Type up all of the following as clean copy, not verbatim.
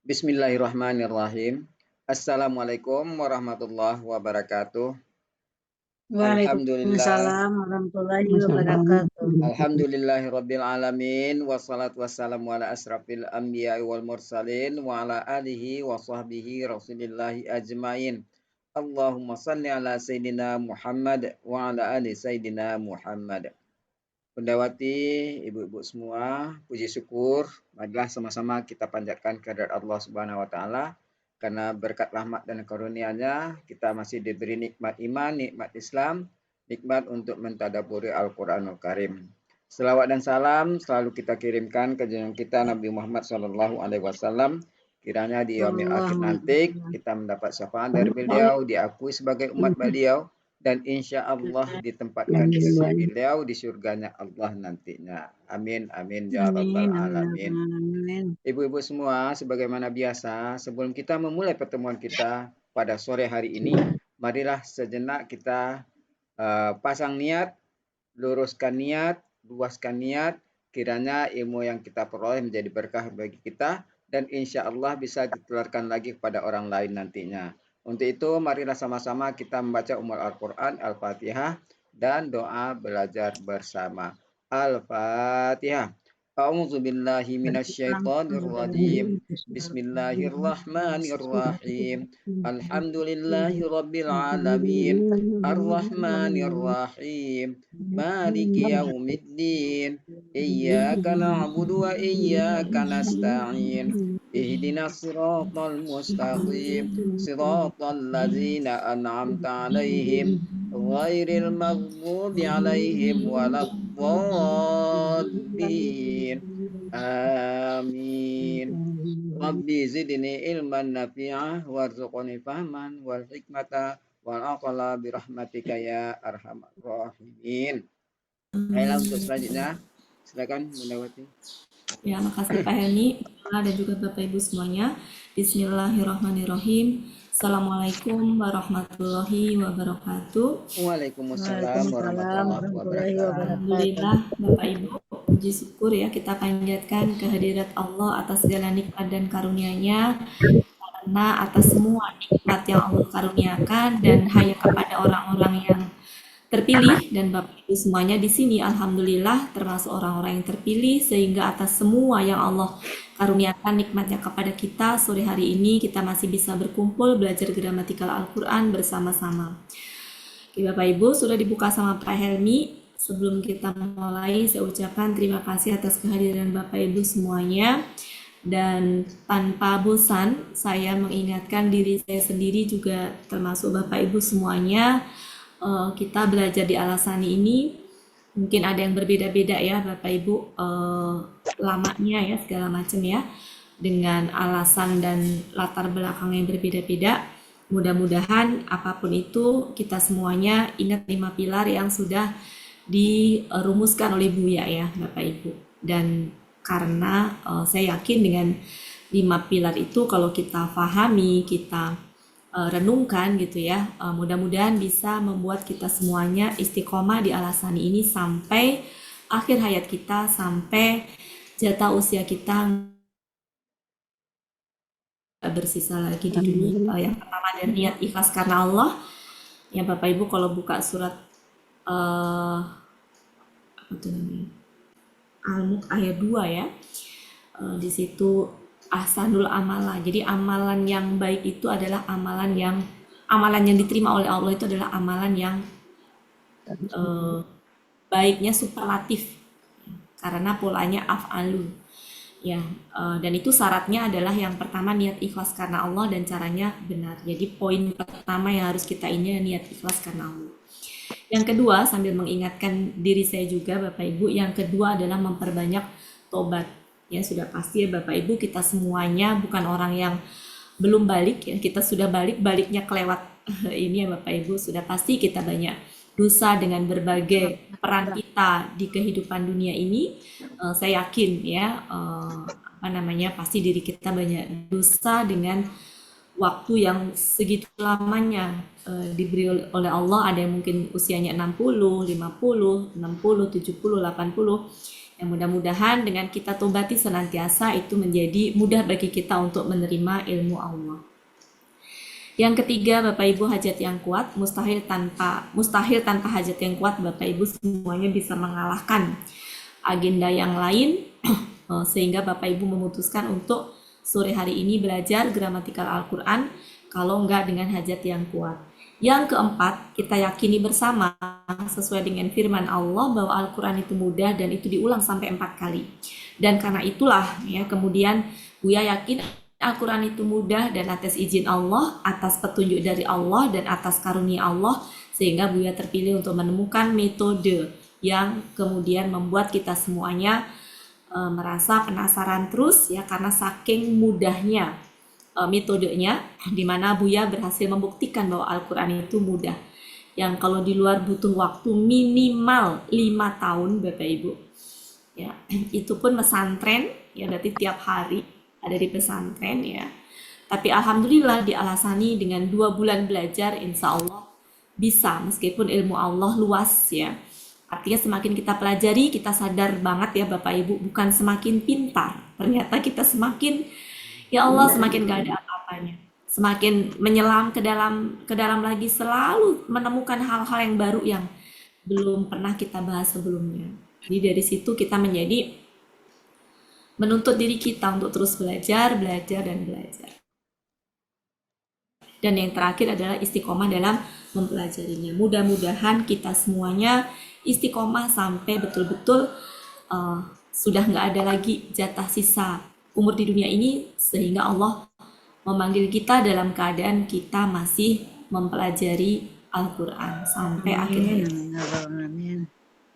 Bismillahirrahmanirrahim. Assalamualaikum warahmatullahi wabarakatuh. Alhamdulillah, Waalaikumsalam warahmatullahi wabarakatuh. alhamdulillahirabbil alamin wassalatu wassalamu ala asrafil anbiya'i wal mursalin wa ala alihi wa sahbihi rasulillahi ajmain. Allahumma salli ala sayyidina Muhammad wa ala ali sayyidina Muhammad. Pendawati, ibu-ibu semua, puji syukur, marilah sama-sama kita panjatkan kehadirat Allah Subhanahu wa taala karena berkat rahmat dan karunia-Nya kita masih diberi nikmat iman, nikmat Islam, nikmat untuk mentadabburi Al-Qur'anul Karim. Selawat dan salam selalu kita kirimkan ke junjungan kita Nabi Muhammad SAW. Kiranya di yaumil akhir nanti kita mendapat syafaat dari beliau, diakui sebagai umat beliau, dan insya Allah ditempatkan di sisi beliau di surganya Allah nantinya. Amin, amin, ya rabbal alamin. Ibu-ibu semua, sebagaimana biasa, sebelum kita memulai pertemuan kita pada sore hari ini, marilah sejenak kita pasang niat, luruskan niat, luaskan niat, kiranya ilmu yang kita peroleh menjadi berkah bagi kita, dan insya Allah bisa ditularkan lagi kepada orang lain nantinya. Untuk itu, marilah sama-sama kita membaca Ummul Al-Quran, Al-Fatihah, dan doa belajar bersama. Al-Fatihah. A'udzu billahi minasyaitonir rajim. Bismillahirrahmanirrahim. Alhamdulillahi rabbil alamin. Ar-Rahmanir-Rahim. Maliki yaumiddin. Iyyaka na'budu wa iyyaka nasta'in. Ihdinas siratal mustaqim. Siratal ladzina an'amta 'alaihim ghairil maghdubi 'alaihim waladdallin. Amin. Rabbi zidni ilman nafi'ah warzuqni fahman wal hikmata wal aqla birahmatika ya arhamar rahimin. Baiklah, untuk selanjutnya silakan Bundawati. Ya, makasih Pak Helmi dan juga Bapak Ibu semuanya. Bismillahirrahmanirrahim. Assalamualaikum warahmatullahi wabarakatuh. Waalaikumsalam warahmatullahi wabarakatuh. Alhamdulillah Bapak Ibu, puji syukur ya kita panjatkan kehadirat Allah atas segala nikmat dan karunia-Nya, karena atas semua nikmat yang Allah karuniakan dan hanya kepada orang-orang yang terpilih, dan Bapak Ibu semuanya di sini alhamdulillah termasuk orang-orang yang terpilih, sehingga atas semua yang Allah karuniakan nikmatnya kepada kita, sore hari ini kita masih bisa berkumpul belajar gramatikal Al-Quran bersama-sama. Oke, Bapak Ibu sudah dibuka sama Pak Helmi. Sebelum kita mulai, saya ucapkan terima kasih atas kehadiran Bapak Ibu semuanya. Dan tanpa bosan, saya mengingatkan diri saya sendiri juga termasuk Bapak Ibu semuanya, kita belajar di Al-Asani ini mungkin ada yang berbeda-beda ya Bapak Ibu, lamanya ya segala macam ya, dengan alasan dan latar belakang yang berbeda-beda. Mudah-mudahan apapun itu kita semuanya ingat 5 pilar yang sudah dirumuskan oleh Buya ya Bapak Ibu. Dan karena saya yakin dengan 5 pilar itu kalau kita pahami, kita renungkan gitu ya, mudah-mudahan bisa membuat kita semuanya istiqomah di Al-Asani ini sampai akhir hayat kita, sampai jatah usia kita bersisa lagi di dunia. Yang pertama dari niat ikhlas karena Allah ya Bapak Ibu, kalau buka surat Al-Mulk ayat 2 ya, di situ ahsanul amala. Jadi amalan yang baik itu adalah amalan yang diterima oleh Allah itu adalah amalan yang baiknya superlatif karena polanya af'alu ya, dan itu syaratnya adalah yang pertama niat ikhlas karena Allah dan caranya benar. Jadi poin pertama yang harus kita ini niat ikhlas karena Allah. Yang kedua, sambil mengingatkan diri saya juga Bapak Ibu, yang kedua adalah memperbanyak tobat. Ya sudah pasti ya Bapak Ibu, kita semuanya bukan orang yang belum balik ya, kita sudah baliknya kelewat ini ya Bapak Ibu, sudah pasti kita banyak dosa dengan berbagai peran kita di kehidupan dunia ini. Saya yakin ya pasti diri kita banyak dosa dengan waktu yang segitu lamanya diberi oleh Allah. Ada yang mungkin usianya 60, 50, 60, 70, 80. Yang mudah-mudahan dengan kita tobati senantiasa itu menjadi mudah bagi kita untuk menerima ilmu Allah. Yang ketiga, Bapak Ibu, hajat yang kuat, mustahil tanpa hajat yang kuat Bapak Ibu semuanya bisa mengalahkan agenda yang lain sehingga Bapak Ibu memutuskan untuk sore hari ini belajar gramatikal Al-Quran kalau enggak dengan hajat yang kuat. Yang keempat, kita yakini bersama sesuai dengan firman Allah bahwa Al-Quran itu mudah dan itu diulang sampai 4 kali. Dan karena itulah ya kemudian Buya yakin Al-Quran itu mudah dan atas izin Allah, atas petunjuk dari Allah dan atas karunia Allah, sehingga Buya terpilih untuk menemukan metode yang kemudian membuat kita semuanya merasa penasaran terus ya karena saking mudahnya metodenya, di mana Buya berhasil membuktikan bahwa Al-Quran itu mudah. Yang kalau di luar butuh waktu minimal 5 tahun Bapak Ibu. Ya, itu pun pesantren ya berarti tiap hari ada di pesantren ya. Tapi alhamdulillah dialasani dengan 2 bulan belajar insya Allah bisa meskipun ilmu Allah luas ya. Artinya semakin kita pelajari kita sadar banget ya Bapak Ibu bukan semakin pintar. Ternyata kita semakin ya Allah semakin gak ada apa-apanya. Semakin menyelam ke dalam lagi selalu menemukan hal-hal yang baru yang belum pernah kita bahas sebelumnya. Jadi dari situ kita menjadi menuntut diri kita untuk terus belajar, dan belajar. Dan yang terakhir adalah istiqomah dalam mempelajarinya. Mudah-mudahan kita semuanya istiqomah sampai betul-betul sudah nggak ada lagi jatah sisa umur di dunia ini, sehingga Allah memanggil kita dalam keadaan kita masih mempelajari Al-Quran sampai akhir hayat.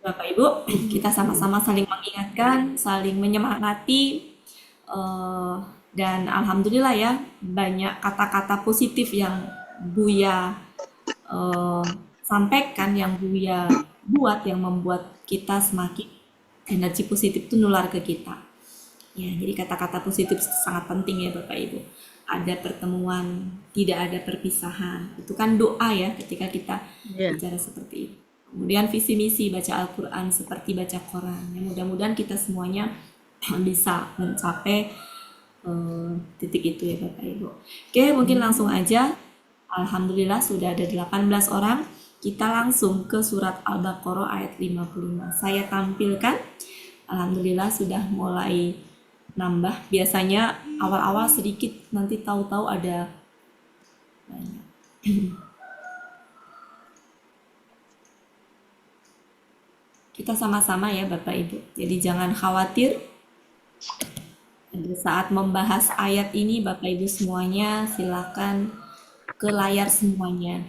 Bapak Ibu, kita sama-sama saling mengingatkan, saling menyemangati, dan alhamdulillah ya banyak kata-kata positif yang Buya sampaikan, yang Buya buat, yang membuat kita semakin energi positif itu nular ke kita. Ya, jadi kata-kata positif sangat penting ya Bapak Ibu. Ada pertemuan, tidak ada perpisahan. Itu kan doa ya ketika kita bicara seperti itu. Kemudian visi misi baca Al-Quran seperti baca Quran. Ya, mudah-mudahan kita semuanya bisa mencapai titik itu ya Bapak Ibu. Oke, mungkin langsung aja. Alhamdulillah sudah ada 18 orang. Kita langsung ke surat Al-Baqarah ayat 55. Saya tampilkan. Alhamdulillah sudah mulai nambah. Biasanya awal-awal sedikit, nanti tahu-tahu ada banyak. Kita sama-sama ya Bapak Ibu. Jadi jangan khawatir. Pada saat membahas ayat ini Bapak Ibu semuanya silakan ke layar semuanya.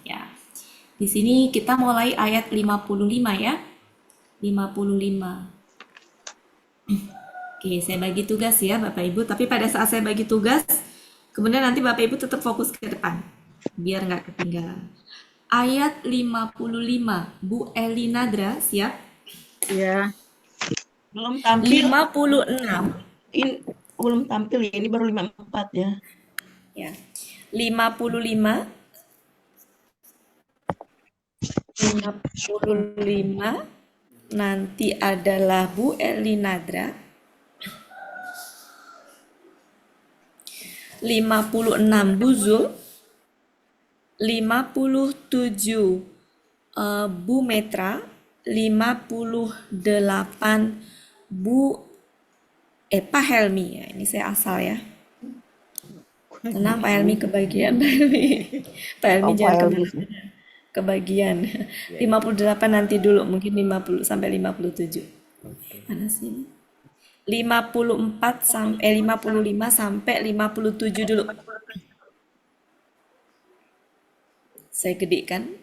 Ya. Di sini kita mulai ayat 55 ya. 55. Oke, saya bagi tugas ya Bapak Ibu. Tapi pada saat saya bagi tugas, kemudian nanti Bapak Ibu tetap fokus ke depan. Biar nggak ketinggalan. Ayat 55. Bu Eli Nadra, siap? Ya. Belum tampil. 56. Ini belum tampil ya, ini baru 54 ya. Ya. 55. 55. Nanti adalah Bu Eli Nadra. 56 Bu Zul. 57 Bu Metra, 58 Bu Pak Helmi ya, ini saya asal ya. Tenang Pak Helmi kebagian Pak Helmi. Pak Helmi jangan kebagian. 58 nanti dulu, mungkin 50 sampai 57. Mana sih? 54 sampai 55 sampai 57 dulu. Saya gedekan.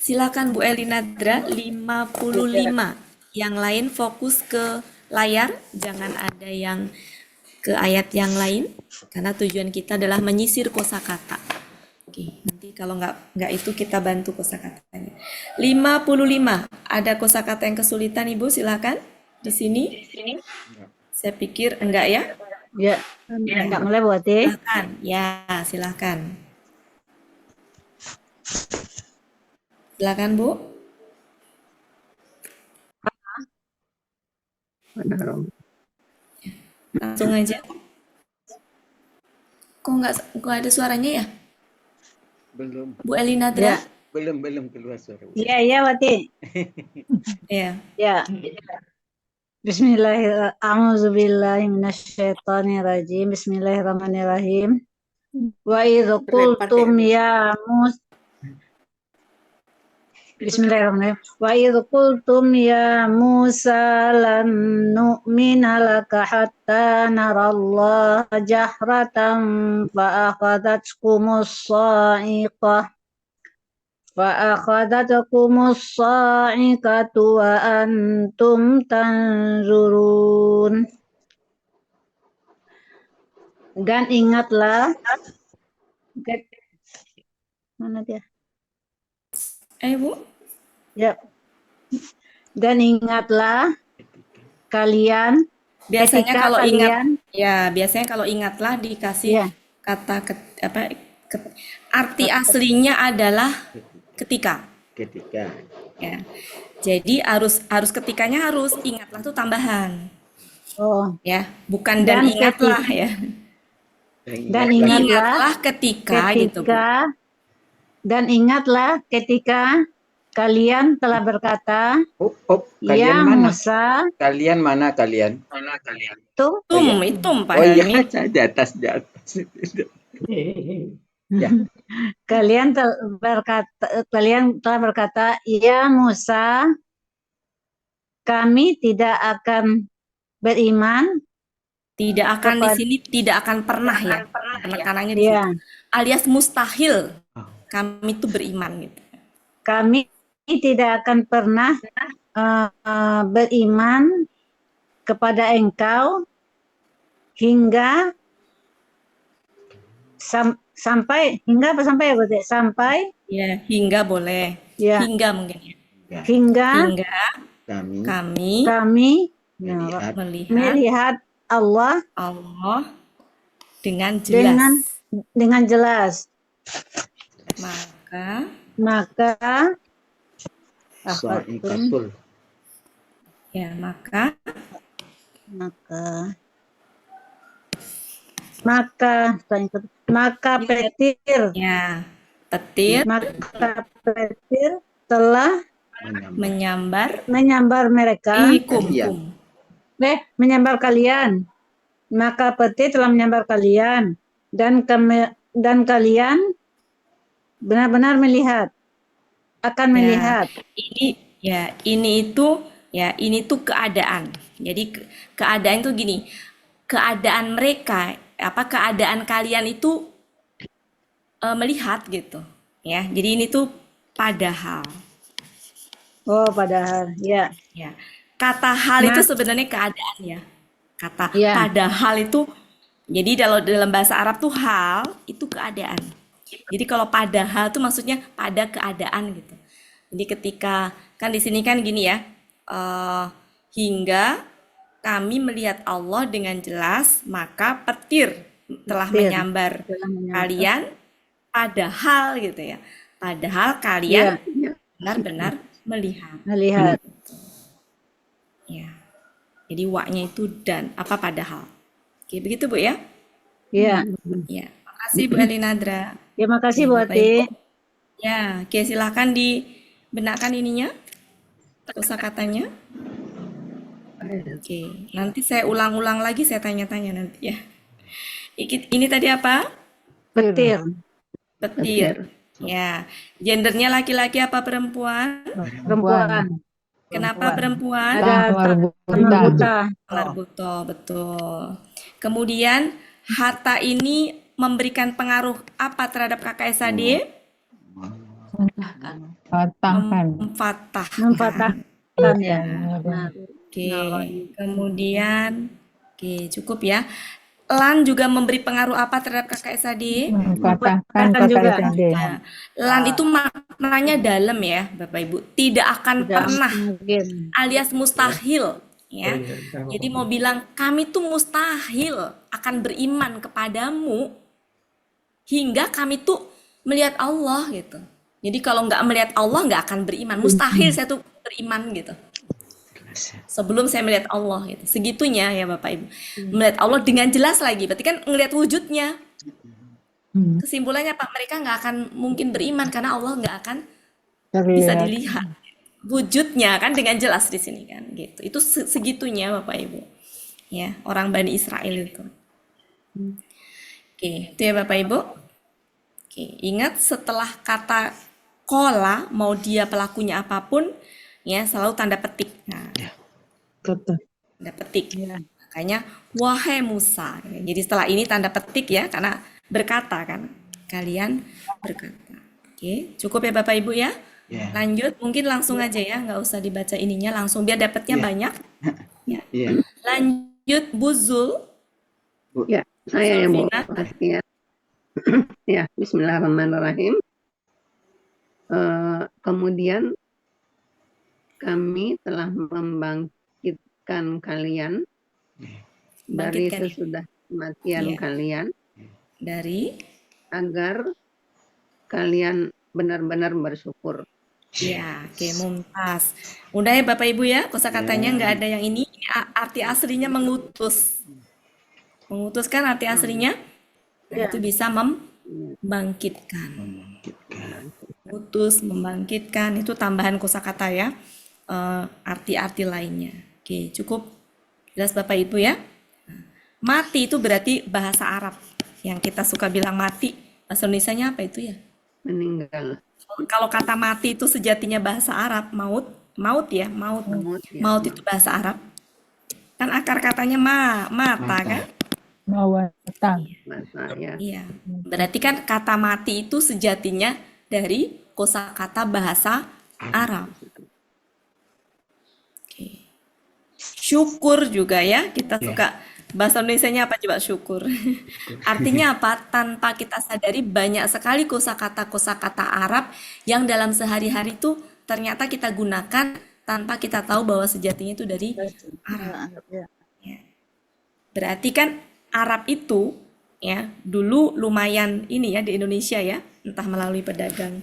Silakan Bu Eli Nadra, 55. Yang lain fokus ke layar, jangan ada yang ke ayat yang lain, karena tujuan kita adalah menyisir kosakata. Oke, nanti kalau nggak itu kita bantu kosakatanya. 55. Ada kosakata yang kesulitan Ibu, silakan di sini. Saya pikir enggak ya? Ya, enggak melewati. Silakan. Ya, silakan. Silakan Bu, langsung aja. Kok nggak ada suaranya ya? Belum, Bu Elina Dra? belum keluar suara. Ya, ya, Wati. Ya. Ya. Bismillahirrahmanirrahim. A'udzubillahi minasyaitonirrajim. Bismillahirrahmanirrahim. Wa idh qultum ya Mus Bismillahirrahmanirrahim. Wa idh qultum ya Musa lan nu'mina laka hatta narallaha jahratan fa akhadhatkumus sa'iqah wa antum tanzurun. Dan ingatlah, mana dia? Bu? Ya. Dan ingatlah kalian Biasanya ketika kalau kalian biasanya kalau ingatlah dikasih ya, kata arti aslinya adalah ketika. Ketika. Ya. Jadi harus ketikanya harus ingatlah tuh tambahan. oh, Ya, bukan dan ingatlah ya. dan ingatlah ketika gitu, Bu. Dan ingatlah ketika kalian telah berkata, Kalian ya mana? Musa, Kalian mana kalian? Itum Pak Oh iya, ini. di atas. Ya. Kalian telah berkata, ya Musa, kami tidak akan beriman. Tidak akan di sini tidak akan pernah ya. Penekanannya di Ya, situ. Alias mustahil kami itu beriman gitu. kami tidak akan pernah beriman kepada engkau hingga sampai ya berarti sampai Ya, hingga boleh. ya, Hingga mungkin ya. hingga kami melihat Allah dengan jelas. Dengan jelas. Maka Sa'iqatul. Ya, maka petir. Ya, petir. Maka petir telah menyambar mereka. Menyambar kalian. Maka petir telah menyambar kalian dan kalian benar-benar akan melihat. Ini tuh keadaan. Jadi keadaan itu gini. Keadaan mereka, keadaan kalian itu melihat gitu. Ya. Jadi ini tuh padahal. Oh, padahal. Ya. Ya. Kata hal itu sebenarnya keadaan ya. Padahal itu, jadi dalam bahasa Arab tuh hal itu keadaan. Jadi kalau padahal tuh maksudnya pada keadaan gitu. Jadi ketika kan di sini kan gini ya, hingga kami melihat Allah dengan jelas, maka petir telah menyambar kalian, padahal gitu ya. Padahal kalian benar-benar melihat. Ya. Jadi wa-nya itu dan padahal. Oke, begitu Bu ya? Iya. Ya. Makasih Bu Elinadra. Ya, makasih Bu Ati. Ya, oke, silahkan dibenarkan ininya, kosakatanya. Oke, nanti saya ulang-ulang lagi, saya tanya-tanya nanti ya. Ini tadi apa? Petir. Ya, gendernya laki-laki apa perempuan? Perempuan. Kenapa perempuan? Ada buta. Buta, betul. Kemudian harta ini memberikan pengaruh apa terhadap kakak SAD? Memfatahkan ya. Oke, kemudian cukup ya. Lan juga memberi pengaruh apa terhadap kakak SAD? Memfatahkan juga. Nah, lan itu maknanya dalam ya, Bapak Ibu. Tidak akan pernah, alias mustahil. Ya, jadi mau bilang kami tuh mustahil akan beriman kepadamu hingga kami tuh melihat Allah gitu. Jadi kalau nggak melihat Allah nggak akan beriman. Mustahil saya tuh beriman gitu. Sebelum saya melihat Allah gitu. Segitunya ya Bapak Ibu. Melihat Allah dengan jelas lagi. Berarti kan ngelihat wujudnya. Kesimpulannya Pak, mereka nggak akan mungkin beriman karena Allah nggak akan bisa Terlihat. dilihat wujudnya kan dengan jelas di sini kan gitu. Itu segitunya Bapak Ibu. Ya, orang Bani Israel itu. Oke, itu ya Bapak Ibu. Oke, ingat setelah kata kola mau dia pelakunya apapun ya selalu tanda petik. Nah, Betul. tanda petik. Ya. Makanya wahai Musa. Jadi setelah ini tanda petik ya karena berkata kan. Kalian berkata. Oke, cukup ya Bapak Ibu ya. Ya. Lanjut, mungkin langsung aja ya, nggak usah dibaca ininya langsung biar dapatnya Ya. banyak. Ya. Iya. Lanjut Buzul. Ya, saya yang mau Safina. kasih ya. Ya, Bismillahirrahmanirrahim. Kemudian kami telah membangkitkan kalian dari Bangkitkan sesudah kematian Iya. kalian dari agar kalian benar-benar bersyukur. ya, oke, mumtaz. Udah ya Bapak Ibu ya, kosakatanya nggak ada yang ini. Arti aslinya mengutus. Mengutus kan arti aslinya? Nah, itu bisa membangkitkan. Utus, membangkitkan, itu tambahan kosakata ya. Arti-arti lainnya. Oke, cukup jelas Bapak Ibu ya. Nah, mati itu berarti bahasa Arab. Yang kita suka bilang mati, bahasa Indonesianya apa itu ya? Meninggal. Kalau kata mati itu sejatinya bahasa Arab, maut, maut ya, maut. Maut, ya. Maut itu bahasa Arab. Kan akar katanya mata kan? Mawata. Masa, ya. Iya. Berarti kan kata mati itu sejatinya dari kosakata bahasa Arab. Oke. Syukur juga ya, kita suka bahasa Indonesianya apa coba syukur. Artinya apa? Tanpa kita sadari banyak sekali kosakata-kosakata Arab yang dalam sehari-hari itu ternyata kita gunakan tanpa kita tahu bahwa sejatinya itu dari Arab. Ya. Berarti kan Arab itu ya dulu lumayan ini ya di Indonesia ya, entah melalui pedagang,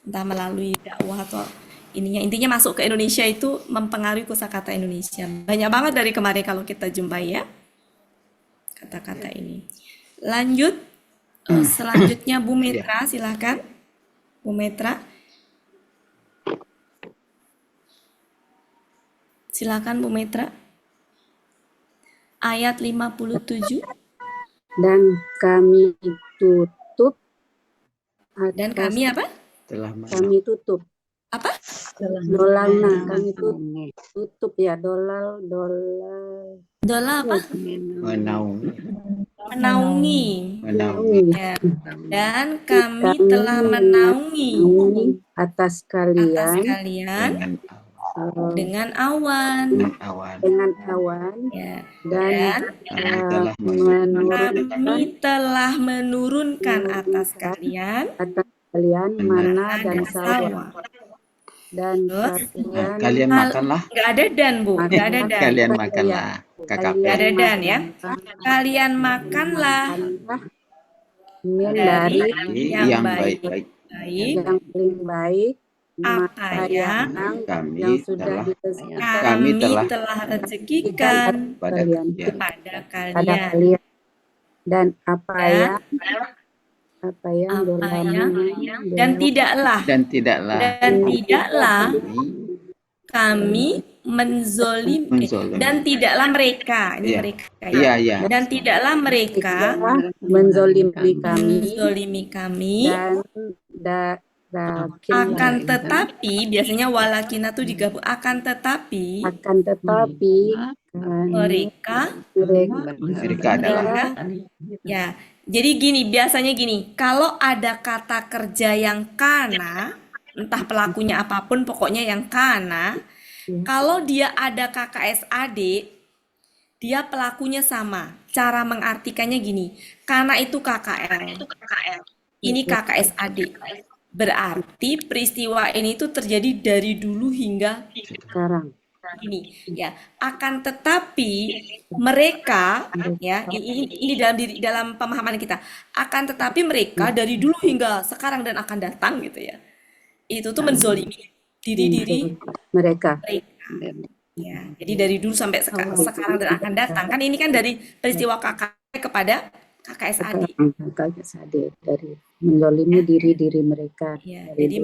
entah melalui dakwah atau ininya intinya masuk ke Indonesia itu mempengaruhi kosakata Indonesia. Banyak banget dari kemarin kalau kita jumpai ya kata-kata ini. Lanjut selanjutnya Bu Metra silahkan. Bu Metra. Silakan Bu Metra. Ayat 57. Dan kami tutup Dan atas kami apa? Telah kami tutup Apa? dolalna kami tutup ya dolal Dola apa? menaungi. Menaungi. Menaungi. Ya. Dan kami telah menaungi atas atas kalian kalian Dengan dengan awan. awan. dengan awan Ya. dan Kami telah menurunkan Kami telah menurunkan atas kalian atas kalian mana dan dan salwa salwa. dan Terus? Kalian makanlah. Nggak ada dan Bu, nggak ada dan. Kalian makanlah. KKP. Nggak ada dan ya. Kalian makanlah min dari dari yang Yang baik-baik yang paling baik apa yang Kami yang sudah telah direzekikan kami telah telah rezekikan pada kalian kalian. pada pada kalian. kalian dan apa Dan yang apa yang dolamna dan tidaklah Dan tidaklah kami menzolimi Menzolimi. dan tidaklah mereka ini Iya. mereka Iya, ya iya. dan tidaklah mereka menzolimi kami menzolimi kami dan akan tetapi biasanya walakina tuh digabung akan tetapi akan tetapi kan mereka Mereka adalah ya jadi gini biasanya gini kalau ada kata kerja yang kana entah pelakunya apapun pokoknya yang kana kalau dia ada KKSAD dia pelakunya sama cara mengartikannya gini kana itu KKL ini KKSAD berarti peristiwa ini tuh terjadi dari dulu hingga sekarang ini ya akan tetapi mereka ya ini dalam pemahaman kita akan tetapi mereka dari dulu hingga sekarang dan akan datang gitu ya itu tuh menzolimi diri-diri mereka. mereka. Ya, jadi dari dulu sampai sekarang dan akan datang. Kan ini kan dari peristiwa KKS kepada KKS adik. KKS adik dari menzolimi diri mereka. Ya, Dari jadi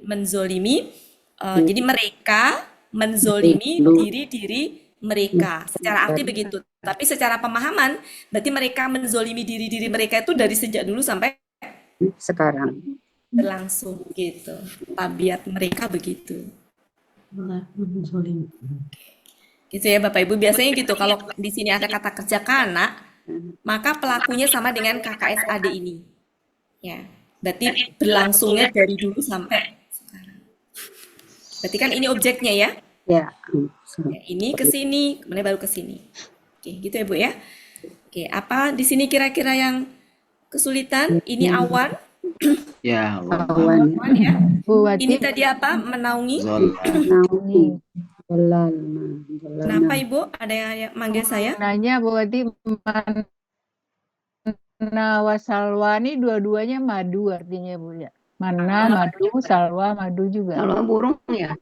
menzolimi, jadi mereka menzolimi diri-diri mereka. Secara arti begitu. Tapi secara pemahaman, berarti mereka menzolimi diri-diri mereka itu dari sejak dulu sampai sekarang. berlangsung gitu. Tabiat mereka begitu. Gitu ya Bapak Ibu. Biasanya gitu. Kalau di sini ada kata kerja kana, maka pelakunya sama dengan KKSAD ini. Ya, berarti berlangsungnya dari dulu sampai sekarang. Berarti kan ini objeknya ya. Ya. Ya, ini ke sini, kemudian baru ke sini. Oke, gitu ya Bu ya. Oke, apa di sini kira-kira yang kesulitan? Ini awan. Ya, Awan. Awan ya. Bu Ini Wati, tadi apa? Menaungi. naungi. Jalan. Kenapa Ibu? Ada yang manggil saya? nanya Bu Wati, mana wasalwa ini dua-duanya madu artinya Bu ya. Mana madu, salwa madu juga. Kalau burung ya,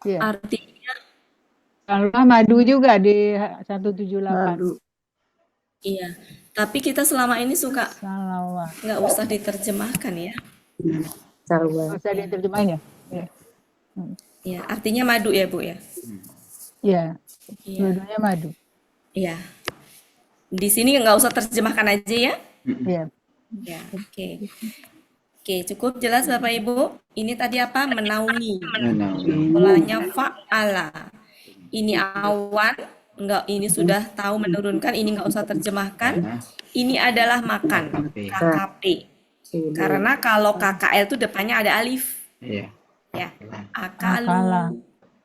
Iya. Artinya, Salwa madu juga di 178. baru. iya. Tapi kita selama ini suka Salwa. nggak usah diterjemahkan ya. Salwa. Bisa diterjemahin ya? Iya. Iya, artinya madu ya Bu ya. Iya. Iya. Dua-duanya madu. Iya. Di sini nggak usah terjemahkan aja ya. Iya. Ya, oke. Oke, cukup jelas Bapak Ibu. Ini tadi apa? Menaungi. Polanya fa'ala. Ini awan, enggak, ini sudah tahu menurunkan, ini nggak usah terjemahkan. Ini adalah makan, KKP. Karena kalau KKL itu depannya ada alif. Iya. Ya, akalu.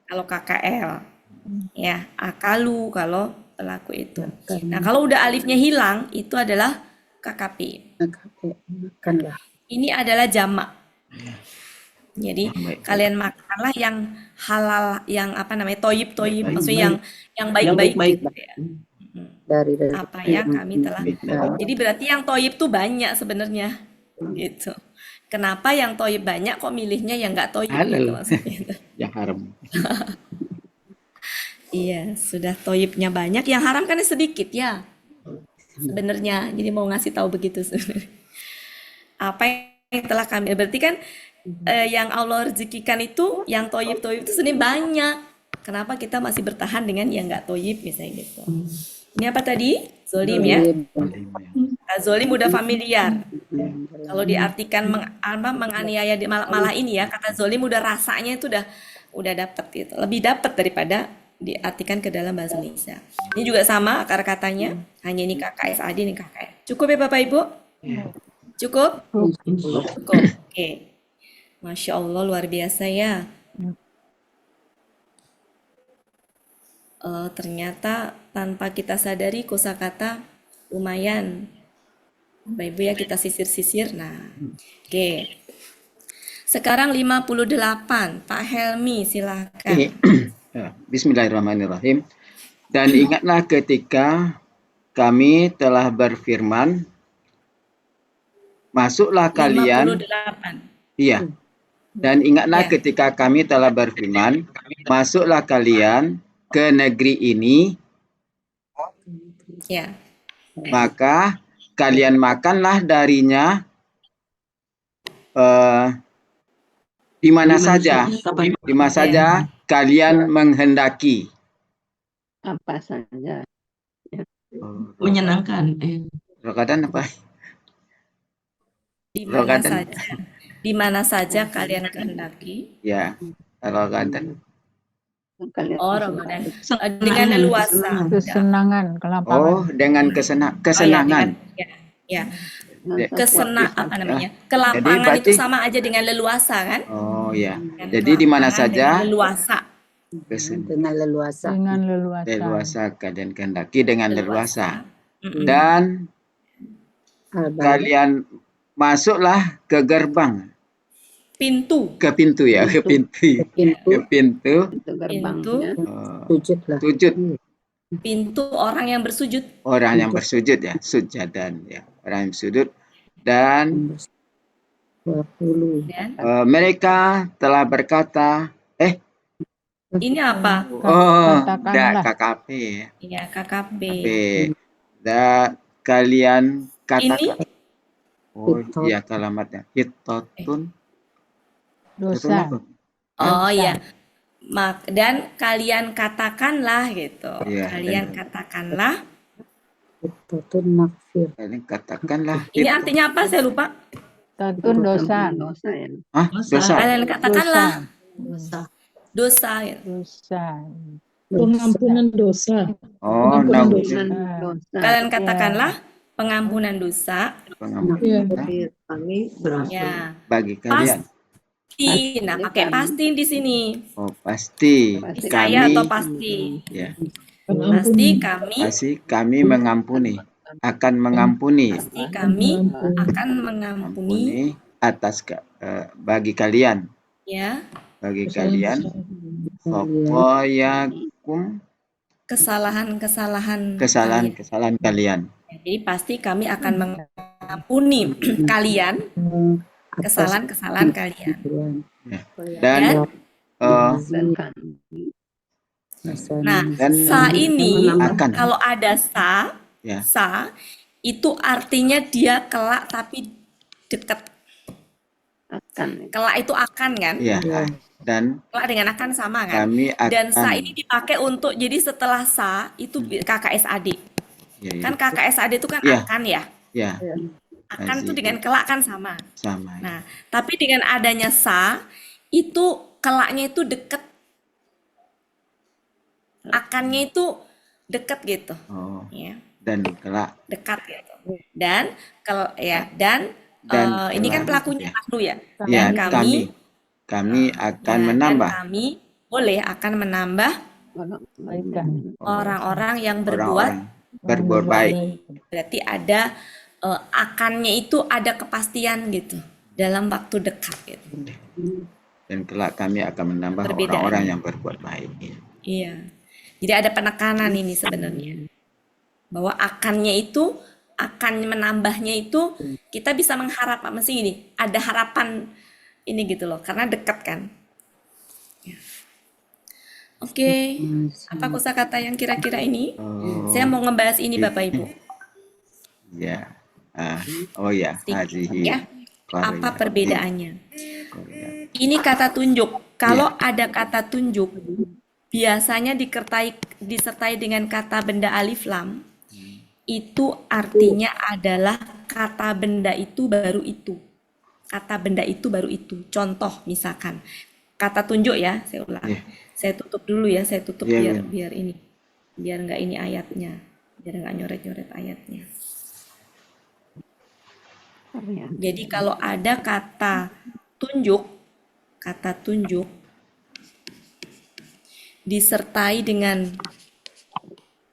Kalau KKL. Ya, akalu kalau pelaku itu. Nah, kalau udah alifnya hilang, itu adalah KKP. Makanlah. Ini adalah jamak. Jadi kalian makanlah yang halal, yang apa namanya, toyib, maksudnya yang baik-baik gitu ya. Dari Apa yang kami telah. Jadi berarti yang toyib tuh banyak sebenarnya, gitu. Kenapa yang toyib banyak, kok milihnya yang nggak toyib gitu maksudnya? Yang haram. Iya, sudah toyibnya banyak, yang haram kan sedikit ya. Sebenarnya, jadi mau ngasih tahu begitu sebenarnya. Apa yang telah kami, berarti kan yang Allah rezekikan itu, yang toyib itu sebenarnya banyak. Kenapa kita masih bertahan dengan yang nggak toyib misalnya gitu. Ini apa tadi? Zolim ya. Zolim udah familiar. Kalau diartikan menganiaya malah ini ya, kata zolim udah rasanya itu udah dapet gitu. Lebih dapet daripada diartikan ke dalam bahasa Indonesia. Ini juga sama akar katanya, hanya ini KKSAD, ini KKS. Cukup ya Bapak Ibu? Cukup? Cukup. Oke. Masya Allah, luar biasa ya. Ternyata tanpa kita sadari kosakata lumayan. Bapak Ibu ya, kita sisir-sisir. Nah, oke. Sekarang 58. Pak Helmi, silakan. Bismillahirrahmanirrahim. Dan ingatlah ketika kami telah berfirman, masuklah kalian. 58. Iya. Dan ingatlah Ya. ketika kami telah berfirman, masuklah kalian ke negeri ini, Ya. maka kalian makanlah darinya di mana saja, kalian menghendaki. Apa saja. Menyenangkan. Rokadan apa? Di mana saja kalian kehendaki. Ya, rokadan. Oh, Ramadan. Dengan leluasa. Kesenangan, kelapangan. Oh, dengan kesenangan. Ya. Apa namanya? Kelapangan berarti, itu sama aja dengan leluasa kan? Oh ya. Jadi di mana saja? Leluasa. Dengan leluasa. Dengan leluasa. Leluasa kalian kehendaki dengan leluasa. Dan kalian masuklah ke gerbang. Pintu. Ke pintu ya, ke pintu. Ke pintu. Gerbangnya. Sujud. Pintu orang yang bersujud. Orang yang bersujud ya, sujadan ya. Orang yang bersujud dan 20. Dan Mereka telah berkata, ini apa? Katakanlah. KKP ya. Ya, KKP. Kalian Ini katakan. Oh Hitot. iya kalimatnya. Hitotun. Dosa. apa? oh Dosa. ya. Dan kalian katakanlah gitu. Iya, Kalian katakanlah. Hitotun nakfir. Kalian katakanlah. Ini artinya apa? Saya lupa. Tantun dosa. Dosa ya. Dosa. Kalian katakanlah Dosa. dosa. Gitu. Dosa. Pengampunan dosa. Oh, Pengampunan nah, dosa. Dosa. Kalian katakanlah pengampunan dosa. pengampunan Iya. Kami berasa. Ya. bagi kalian. Pasti. Nah, pakai pasti di sini. Oh, pasti Saya kami atau pasti. ya, Pasti kami. pasti kami mengampuni, akan mengampuni, Pasti kami akan mengampuni. atas bagi kalian, Ya. bagi kalian khotoyakum, Kesalahan-kesalahan kesalahan kalian. kalian. Jadi pasti kami akan mengampuni kalian kesalahan-kesalahan kalian. Dan Dan kami. Nah, dan sa ini akan kalau ada ya, sa itu artinya dia kelak tapi dekat. Akan. Kelak itu akan kan? ya, dan Kelak dengan akan sama kan? kami akan Dan sa ini dipakai untuk jadi setelah sa itu KKSAD. ya, ya, Kan KKSAD itu kan Iya. akan ya. ya, Akan itu Masih. dengan kelak kan sama. sama ya. Nah, tapi dengan adanya sa itu kelaknya itu dekat. Akannya itu dekat gitu. Oh, Ya. dan kelak Dekat gitu. Dan dan ini kan kelak, pelakunya ya. Ahlu ya. Ya, Dan kami akan dan menambah kami akan menambah orang-orang yang berbuat. orang-orang berbuat baik. Berarti ada akannya itu ada kepastian gitu dalam waktu dekat gitu. Dan kelak kami akan menambah Perbedaannya. orang-orang yang berbuat baik. Iya. Jadi ada penekanan ini sebenarnya. Bahwa akan menambahnya itu kita bisa mengharap mesti ini ada harapan ini gitu loh karena dekat kan. Ya. Oke. Apa kosakata yang kira-kira ini? Saya mau ngebahas ini Bapak Ibu. Ya. Oh ya, hazihi. Ya. Apa Korea. perbedaannya? Korea. Ini kata tunjuk. Kalau ada kata tunjuk, biasanya disertai dengan kata benda alif lam. Itu artinya adalah kata benda itu baru itu. Kata benda itu baru itu. Contoh misalkan kata tunjuk ya, saya ulang. Iya. Saya tutup dulu ya, saya tutup Iya, biar ini. Biar nggak ini ayatnya. Biar nggak nyoret-nyoret ayatnya. Jadi kalau ada kata tunjuk disertai dengan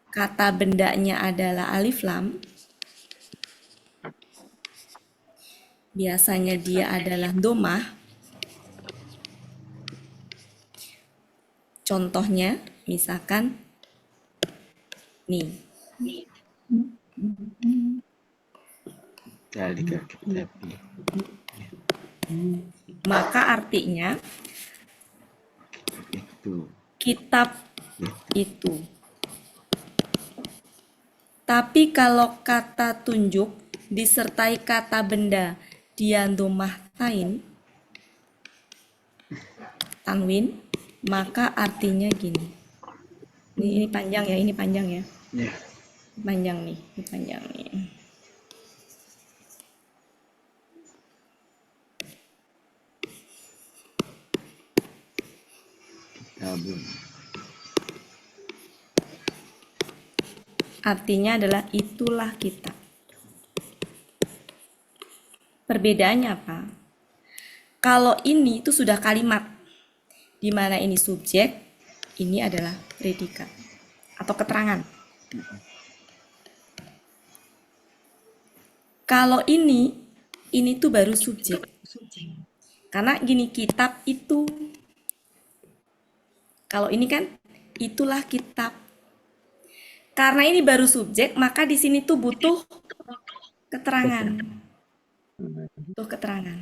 kata bendanya adalah alif lam, biasanya dia adalah domah. Contohnya misalkan nih. Dalika kitabi. Maka artinya Itu. kitab itu. Tapi kalau kata tunjuk disertai kata benda dia domah tanwin, maka artinya gini. Ini panjang ya, ini panjang ya. Ya. Panjang nih, ini panjang nih. Kitabun. Artinya adalah itulah kitab. Perbedaannya apa? Kalau ini itu sudah kalimat, di mana ini subjek, ini adalah predikat atau keterangan. Kalau ini tuh baru subjek. Karena gini, kitab itu. Kalau ini kan itulah kitab. Karena ini baru subjek, maka di sini tuh butuh keterangan. Butuh keterangan.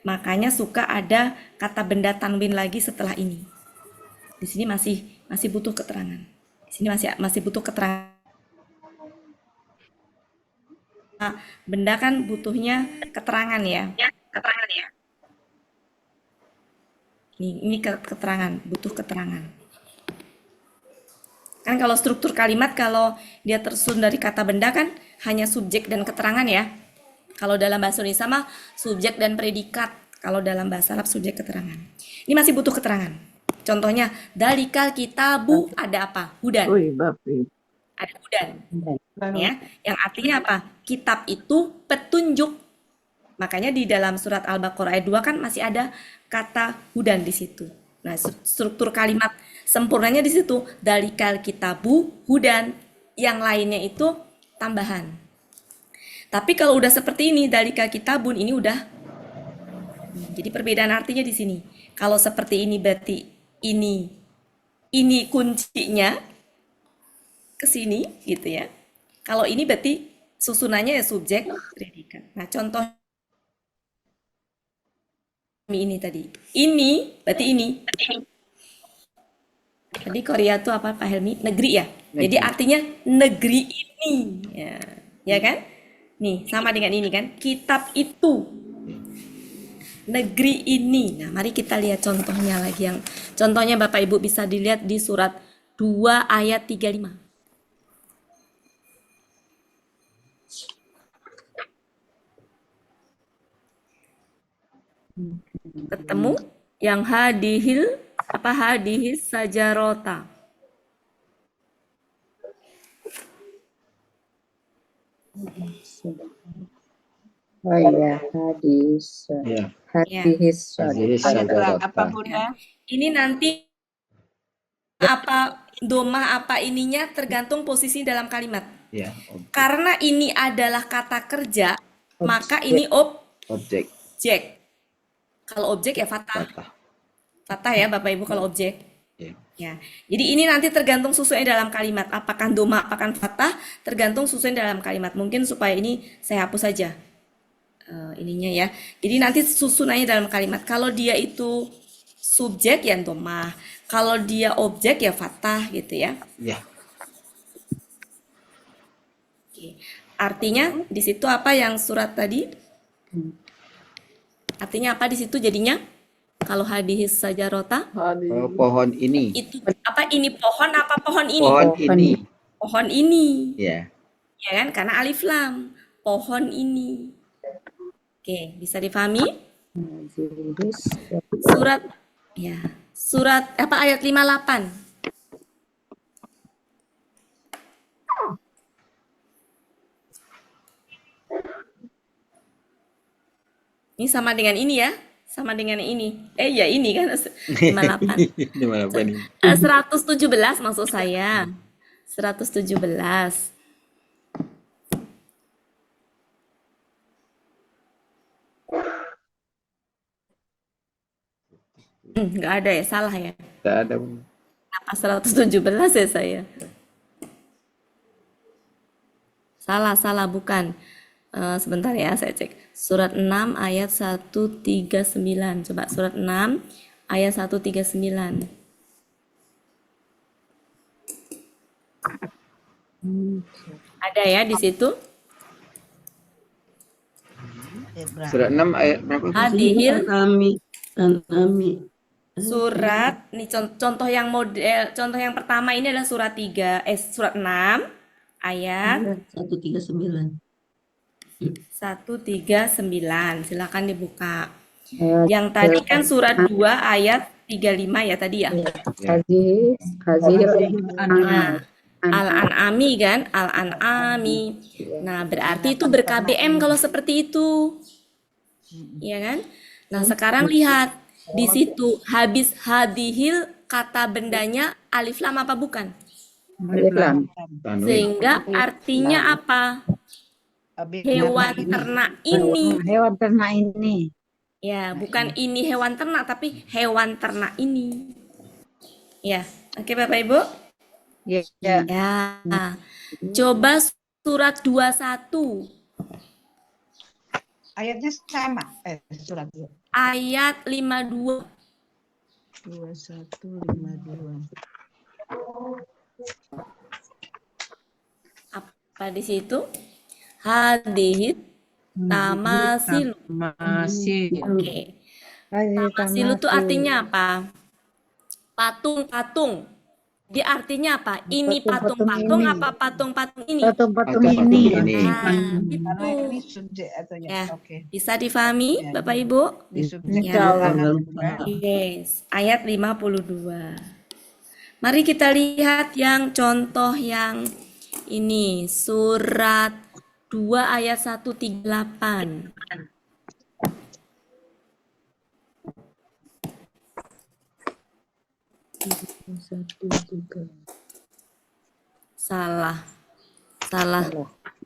Makanya suka ada kata benda tanwin lagi setelah ini. Di sini masih butuh keterangan. Di sini masih butuh keterangan. Benda kan butuhnya keterangan ya. Ini keterangan, butuh keterangan. Kan kalau struktur kalimat, kalau dia tersusun dari kata benda kan hanya subjek dan keterangan ya. Kalau dalam bahasa Indonesia mah subjek dan predikat. Kalau dalam bahasa Arab subjek keterangan. Ini masih butuh keterangan. Contohnya, dalikal kitabu ada apa? Hudan. Ada hudan. Ya, yang artinya apa? Kitab itu petunjuk. Makanya di dalam surat Al-Baqarah ayat 2 kan masih ada kata hudan di situ. Nah, struktur kalimat sempurnanya di situ. Dalikal kitabu hudan. Yang lainnya itu tambahan. Tapi kalau udah seperti ini, dalikal kitabun ini udah. Jadi perbedaan artinya di sini. Kalau seperti ini berarti ini kuncinya ke sini gitu ya. Kalau ini berarti susunannya ya subjek predikat. Nah, contoh ini tadi. Ini berarti ini. Tadi Korea tuh apa Pak Helmi? Negeri ya. Jadi artinya negeri ini. Ya kan? Nih, sama dengan ini kan. Kitab itu. Negeri ini. Nah, mari kita lihat contohnya lagi yang contohnya Bapak Ibu bisa dilihat di surat 2 ayat 35. Ketemu yang hadihis sajarota. Oh iya, hadis. Ya. Hadis. Hadis sajarota. Apa Bunda? Ini nanti apa domah apa ininya tergantung posisi dalam kalimat. Ya. Karena ini adalah kata kerja, maka ini Objek. objek. Kalau objek ya fathah. Fathah ya Bapak Ibu kalau objek. Ya. Ya. Jadi ini nanti tergantung susunnya dalam kalimat. Apakah domah, apakah fathah, tergantung susunnya dalam kalimat. Mungkin supaya ini saya hapus saja. Ininya ya. Jadi nanti susunannya dalam kalimat. Kalau dia itu subjek ya domah. Kalau dia objek ya fathah gitu ya. Ya. Oke. Artinya di situ apa yang surat tadi? Artinya apa di situ jadinya? Kalau hadis sajarota Pohon ini. itu apa ini pohon apa pohon ini? Pohon ini. Pohon ini. Ya. Ya kan? Karena alif lam. Pohon ini. Oke, bisa difahami? Surat ya. Surat apa ayat 58? Ini sama dengan ini ya. Sama dengan ini. Ya ini kan 58. 58 ini. 117 maksud saya. 117. Nggak ada ya, salah ya. Tidak ada. Apa 117 ya saya? Salah, bukan. Sebentar ya, saya cek. Surat 6 ayat 139. Coba surat 6 ayat 139. Ada ya di situ? Surat 6 ayat berapa? Hadihil Anami. surat nih contoh yang model contoh yang pertama ini adalah surat 6 ayat 139. 139. Silakan dibuka. Yang tadi kan surat 2 ayat 35 ya tadi ya. Hadis. Nah, Al-An'ami kan, Al-An'ami. Nah, berarti itu ber-KBM kalau seperti itu. Iya kan? Nah, sekarang lihat di situ habis hadihil kata bendanya alif lam apa bukan? Alif lam. Tanwin. Sehingga artinya apa? Hewan ternak ini. Hewan ternak ini. Ya, bukan ini hewan ternak tapi hewan ternak ini. Ya, oke Bapak Ibu? Ya. Ya. Coba surat 21. Ayatnya sama. Surat ayat 52. 2152. Apa di situ? Hadihit tamasil. Masih. Oke. Tamasilu itu artinya apa? Patung-patung. Dia artinya apa? Ini patung-patung apa patung-patung ini? Patung-patung Patung ini. ini. Nah, Karena itu. ini subjek atau ya. Ya, Oke. bisa difahami Ya, Bapak Ibu? Di subjek Ya. Jangan lupa. Yes, ayat 52. Mari kita lihat yang contoh yang ini, surat 2 ayat 138. Salah.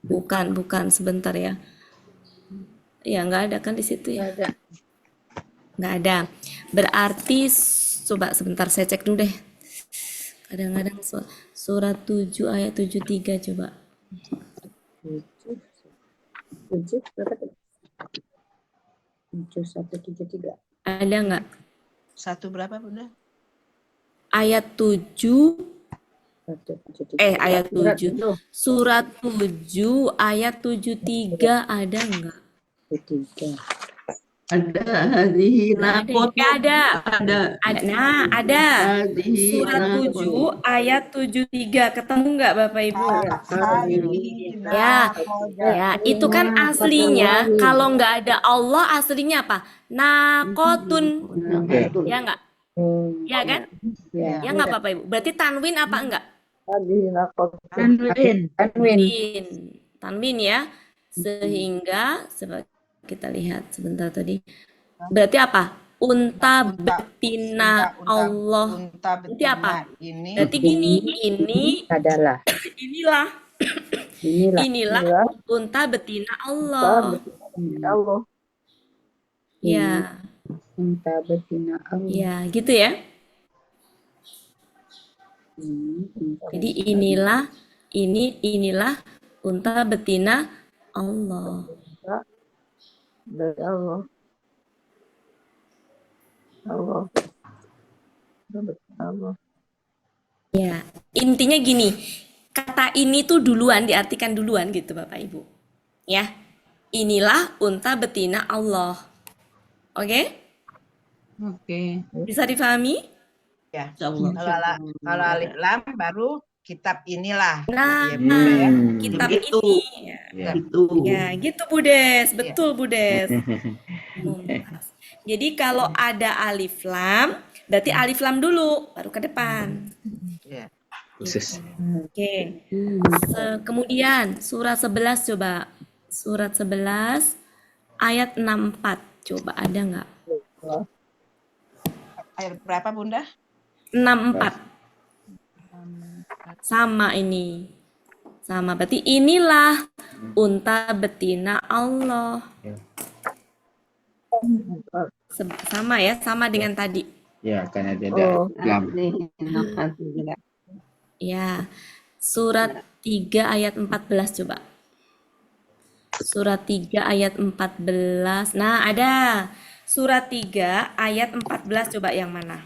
Bukan, sebentar ya. Ya, nggak ada kan di situ ya? Nggak ada. Berarti, coba sebentar saya cek dulu deh. Kadang-kadang surat 7 ayat 73 coba. 7 berapa tadi? 7173. Ada nggak? Satu berapa Bunda? Ayat 7, 173. ayat 7. Surat 7 ayat 73 ada nggak? 3. Ada hadhihi naqatu. Ada. Ada. Nah, ada. Hadhihi Surat 7 ayat 73. Ketemu nggak Bapak Ibu? Ya, itu kan aslinya kalau nggak ada Allah aslinya apa? Nakotun. Ya nggak? Ya kan? Ya. Ya nggak Bapak Ibu? Berarti tanwin apa enggak? Tanwin. Tanwin ya. Sehingga kita lihat sebentar tadi. Berarti apa? Unta betina Allah. Berarti apa? Ini Berarti gini, ini Adalah. inilah unta betina Allah. Allah. Ya, Unta betina Allah. ya gitu ya. Jadi inilah unta betina Allah. Dari Allah. Allah. Allah. Ya, intinya gini, kata ini tuh duluan diartikan duluan gitu Bapak Ibu. Ya, inilah unta betina Allah. Oke? Oke. Bisa difahami? ya. Insyaallah. Kalau alif lam baru kitab inilah. Nah, Iya, Bunda ya. kitab Gitu. ini. Ya. Itu. Ya, gitu Bu Des. Betul Bu Des. Mumtaz. Jadi kalau ada alif lam, berarti alif lam dulu, baru ke depan. Ya. Khusus. Oke. Kemudian surat 11 coba. Surat 11 ayat 64. Coba ada nggak? Ayat berapa Bunda? 64. Sama ini. Sama. Berarti inilah unta betina Allah. Sama ya, sama dengan tadi. Ya, karena dia ada lam. Ya. Surat 3 ayat 14 coba. Surat 3 ayat 14. Nah, ada. Surat 3 ayat 14 coba yang mana?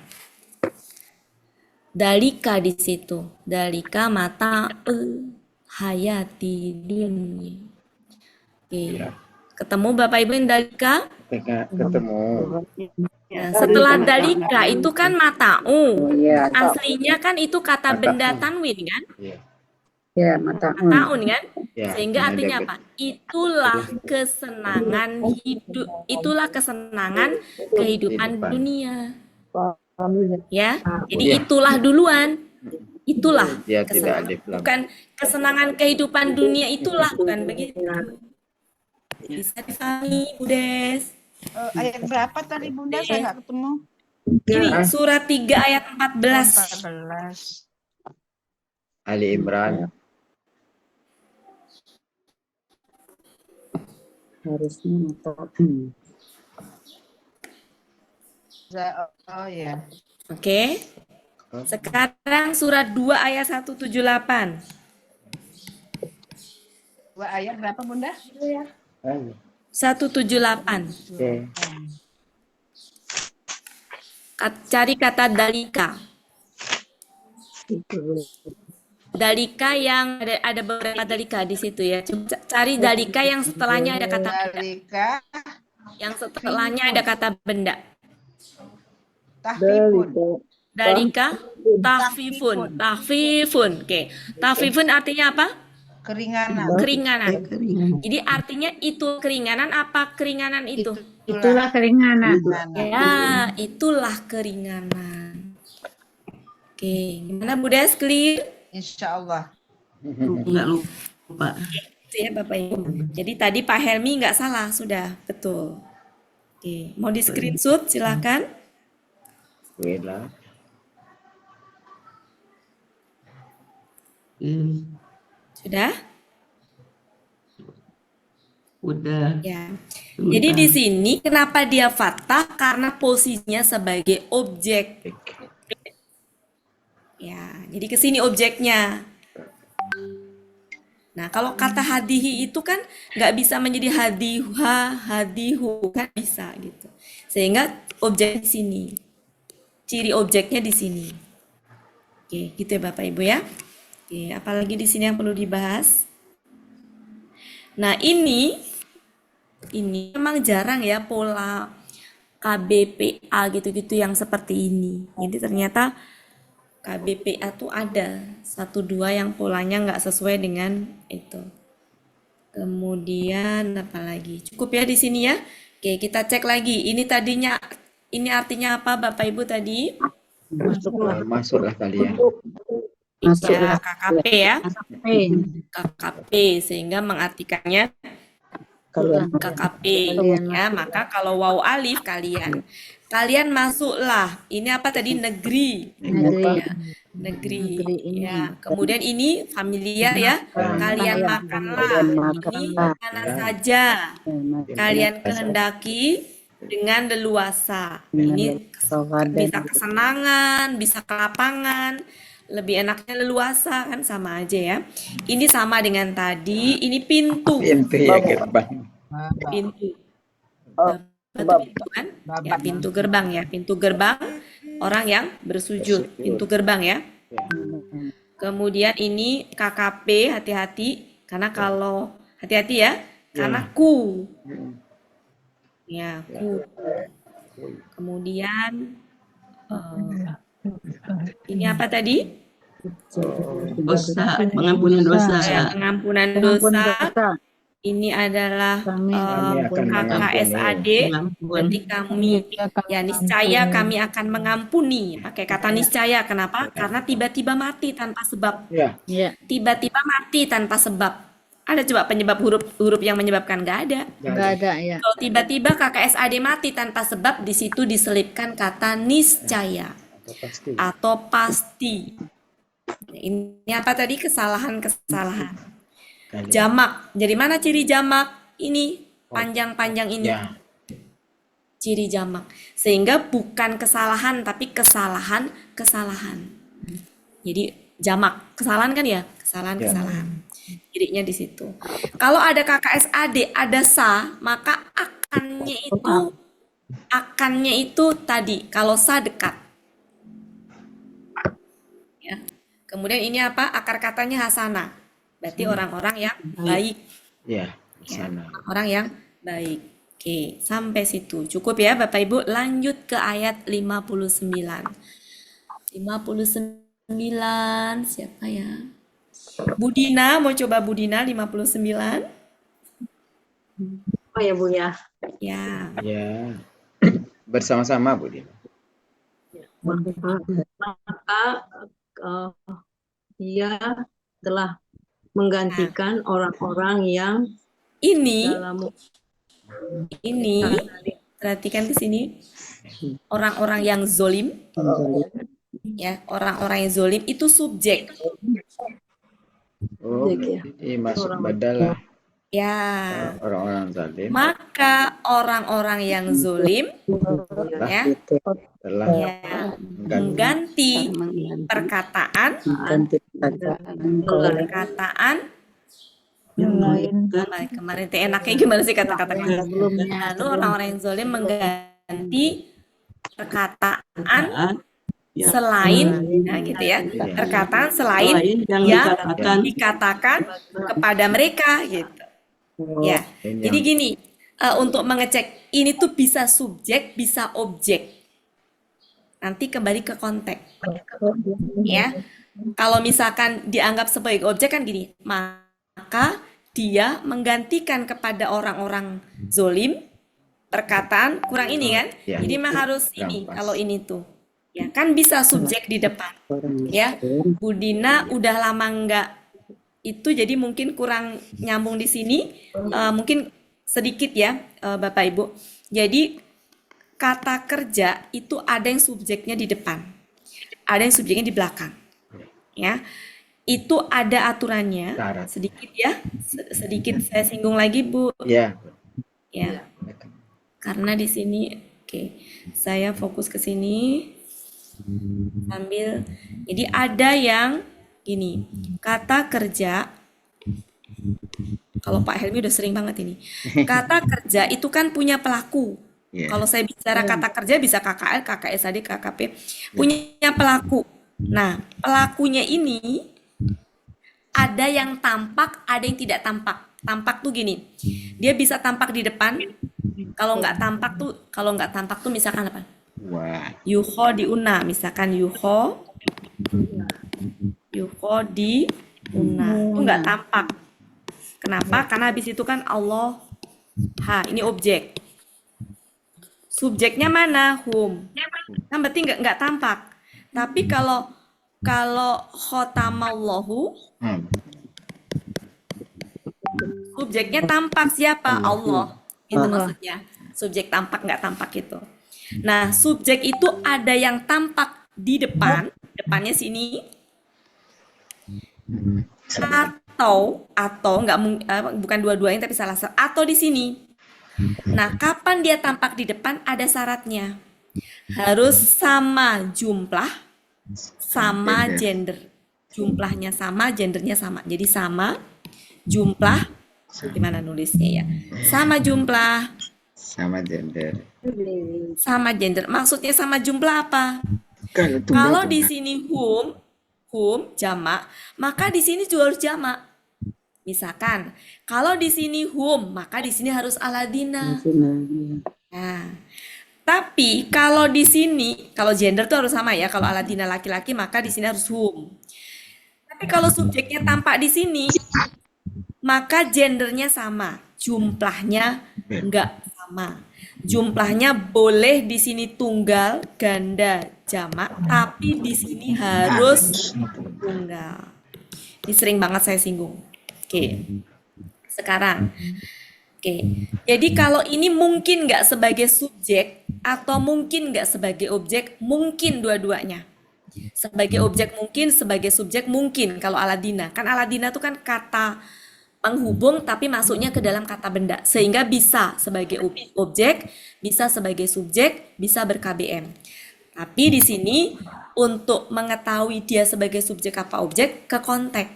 Dalika di situ. Dalika mata hayati dunia. Oke. Ketemu Bapak Ibu yang dalika? Ketemu. Nah, setelah dalika itu kan mata'u. Iya. Aslinya kan itu kata benda tanwin kan? Ya. Ya, mataun. Mata'un kan? Ya, Sehingga karena artinya dia apa? Itulah kesenangan hidup, itulah kesenangan kehidupan dunia. Ya, jadi Ya. itulah duluan. Itulah Dia tidak kesenangan. alif lam. Bukan kesenangan kehidupan dunia itulah, bukan begitu. Bisa difahami, Bu Des. Ayat berapa tadi Bunda? Saya nggak ketemu. Ini surat 3 ayat 14. 14. Ali Imran. Harusnya mataun. Oh ya. Oke. Sekarang surat 2 ayat 178. 2 ayat berapa Bunda? 178. Oke. Cari kata dalika. Dalika yang ada beberapa dalika di situ ya. Coba cari dalika yang setelahnya ada kata benda. Dalika Yang setelahnya ada kata benda. tahfifun. Dalika tahfifun. Tahfifun. Oke. Tahfifun artinya apa? Keringanan. Keringanan. Keringan. Jadi artinya itu keringanan apa keringanan itu? Itulah keringanan. Ya, itulah keringanan. Oke, gimana Bu Des, clear? Insya Allah. Enggak lupa. Itu ya Bapak Ibu. Jadi tadi Pak Helmi nggak salah, sudah betul. Oke, mau di screenshot silakan. Wait lah. Sudah? Udah. Ya. Jadi di sini kenapa dia fathah? Karena posisinya sebagai objek. Ya, jadi ke sini objeknya. Nah, kalau kata hadihi itu kan nggak bisa menjadi hadiha, hadihu, kan bisa gitu. Sehingga objek di sini. Ciri objeknya di sini. Oke, gitu ya Bapak Ibu ya. Oke, apalagi di sini yang perlu dibahas? Nah, ini memang jarang ya pola KBPA gitu-gitu yang seperti ini. Jadi ternyata KBPA tuh ada 1-2 yang polanya nggak sesuai dengan itu. Kemudian apa lagi? Cukup ya di sini ya. Oke, kita cek lagi. Ini artinya apa Bapak Ibu tadi? Masuklah kalian. Ya, KKP ya. KKP sehingga mengartikannya KKP ya. Maka kalau waw alif kalian masuklah. Ini apa tadi? Negeri. Ya, negeri. Ya. Kemudian ini familiar ya. Kalian makanlah. Ini mana saja kalian kehendaki dengan leluasa. Ini bisa kesenangan, bisa ke lapangan. Lebih enaknya leluasa kan sama aja ya. Ini sama dengan tadi. Ini pintu. Pintu ya gerbang. Pintu. Betul pintu kan? Ya, pintu gerbang ya. Pintu gerbang orang yang bersujud. Pintu gerbang ya. Kemudian ini KKP, hati-hati karena kalau hati-hati ya, karena ku. Ya, ku. Kemudian ini apa tadi? Dosa, pengampunan dosa. Pengampunan dosa. Ini adalah KKSAD. Berarti kami, ya niscaya kami akan mengampuni. Pakai kata niscaya. Kenapa? Karena tiba-tiba mati tanpa sebab. Tiba-tiba mati tanpa sebab. Ada coba penyebab huruf yang menyebabkan? Nggak ada. Nggak ada ya. Kalau tiba-tiba KKSAD mati tanpa sebab, di situ diselipkan kata niscaya atau pasti. Ini apa tadi? Kesalahan. Jamak. Jadi mana ciri jamak? Ini panjang-panjang ini. Ciri jamak. Sehingga bukan kesalahan tapi kesalahan. Jadi jamak. Kesalahan kan ya? Kesalahan. Cirinya di situ. Kalau ada KKSAD, ada sa, maka akannya itu tadi. Kalau sa dekat. Ya. Kemudian ini apa? Akar katanya hasana. Berarti orang-orang yang baik. Ya, sana. Orang yang baik. Oke, sampai situ. Cukup ya Bapak Ibu. Lanjut ke ayat 59. 59 siapa ya? Budina, mau coba Budina 59? Oh ya Bu ya. Ya. Ya. Bersama-sama Bu Dina. Maka ia telah menggantikan orang-orang yang Ini dalam perhatikan di sini. Orang-orang yang zolim. Ya, orang-orang yang zolim itu subjek. Oh, ini masuk badal Ya. orang-orang zalim. Maka orang-orang yang zolim ya, Telah mengganti perkataan Yang lain. kemarin teh enaknya gimana sih kata-kata? Lalu orang-orang yang zolim mengganti perkataan Perkataan yang selain, nah gitu ya, Iya. perkataan selain lain yang yang dikatakan kepada mereka gitu. Ya, jadi gini, untuk mengecek ini tuh bisa subjek, bisa objek. Nanti kembali ke konteks, ya. Kalau misalkan dianggap sebagai objek kan gini, maka dia menggantikan kepada orang-orang zolim perkataan kurang ini kan. Ya. Jadi mah harus ini, Rampas. kalau ini tuh. Ya, kan bisa subjek di depan. Ya, Budina udah lama nggak itu, jadi mungkin kurang nyambung di sini. Mungkin sedikit ya, Bapak Ibu. Jadi kata kerja itu ada yang subjeknya di depan, ada yang subjeknya di belakang. Ya, itu ada aturannya. Syarat. Sedikit ya, sedikit saya singgung lagi, Bu. Ya. Ya, karena di sini, oke, saya fokus ke sini sambil. Jadi ada yang gini, kata kerja. Kalau Pak Helmi udah sering banget ini. Kata kerja itu kan punya pelaku. Ya. Kalau saya bicara kata kerja bisa KKL, KKSAD, KKP, punya pelaku. Nah, pelakunya ini ada yang tampak, ada yang tidak tampak. Tampak tuh gini, dia bisa tampak di depan. Kalau nggak tampak tuh misalkan apa? Wah. Yuho diuna, misalkan yuho di una, itu nggak tampak. Kenapa? Karena habis itu kan Allah. Ini objek. Subjeknya mana? Hum. Kan berarti nggak tampak. Tapi kalau khotamallahu, subjeknya tampak. Siapa? Allah. Itu maksudnya. Subjek tampak nggak tampak itu. Nah, subjek itu ada yang tampak di depan, depannya sini, atau nggak bukan dua-duanya tapi salah satu, atau di sini. Nah, kapan dia tampak di depan ada syaratnya. Harus sama jumlah, sama gender. Jumlahnya sama, gendernya sama. Jadi sama jumlah, gimana nulisnya ya? Sama jumlah, Sama gender. sama gender. Maksudnya sama jumlah apa? Kalau Kalau di sini hum jamak, maka di sini juga harus jamak. Misalkan, kalau di sini hum, maka di sini harus aladina. Nah, tapi kalau di sini, kalau gender tuh harus sama ya. Kalau aladina laki-laki, maka di sini harus hum. Tapi kalau subjeknya tampak di sini, maka gendernya sama, jumlahnya enggak sama. Jumlahnya boleh di sini tunggal, ganda, jamak, tapi di sini harus tunggal. Ini sering banget saya singgung. Oke. Sekarang. Oke. Jadi kalau ini mungkin nggak sebagai subjek atau mungkin nggak sebagai objek, mungkin dua-duanya. Sebagai objek mungkin, sebagai subjek mungkin. Kalau aladina, kan aladina itu kan kata penghubung tapi masuknya ke dalam kata benda, sehingga bisa sebagai objek, bisa sebagai subjek, bisa ber-KBM. Tapi di sini untuk mengetahui dia sebagai subjek apa objek, ke konteks.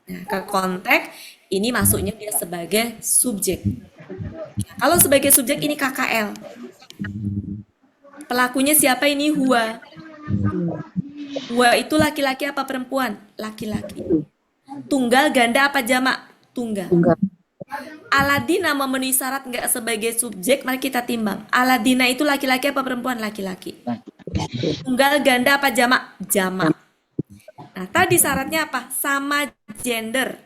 Nah, ke konteks ini masuknya dia sebagai subjek. Kalau sebagai subjek ini KKL. Pelakunya siapa ini? Huwa. Huwa itu laki-laki apa perempuan? Laki-laki. Tunggal, ganda apa jamak? Tunggal. Aladina memenuhi syarat nggak sebagai subjek, mari kita timbang. Aladina itu laki-laki apa perempuan? Laki-laki. Tunggal, ganda apa jamak? Jamak. Nah, tadi syaratnya apa? Sama gender.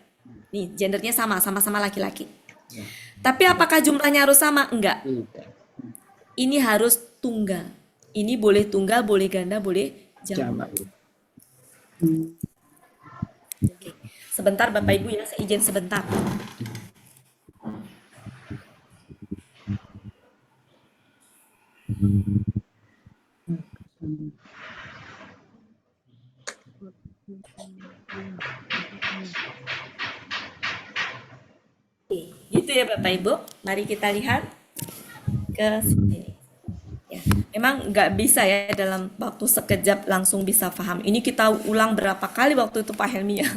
Nih, gendernya sama-sama laki-laki. Tapi apakah jumlahnya harus sama? Enggak. Ini harus tunggal. Ini boleh tunggal, boleh ganda, boleh jamak. Oke. Sebentar Bapak Ibu ya, saya izin sebentar. Oke, gitu ya Bapak Ibu. Mari kita lihat ke sini. Ya, memang nggak bisa ya dalam waktu sekejap langsung bisa paham. Ini kita ulang berapa kali waktu itu Pak Helmi ya?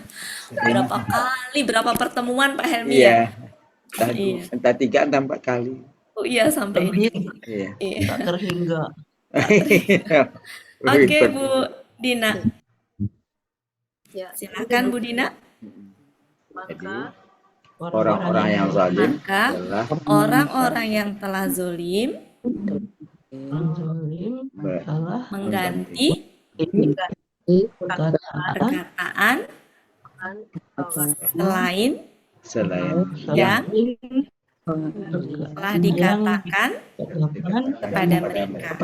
Berapa kali, berapa pertemuan Pak Helmi ya? Iya. Entah 3 entah 4 kali. Oh iya sampai ini. Iya. Iya. Tak terhingga. Oke Bu Dina. Ya, Silakan Bu Dina. Jadi orang-orang yang zalim Maka adalah orang-orang yang telah zolim orang zalim adalah mengganti perkataan perkataan selain yang telah dikatakan kepada mereka.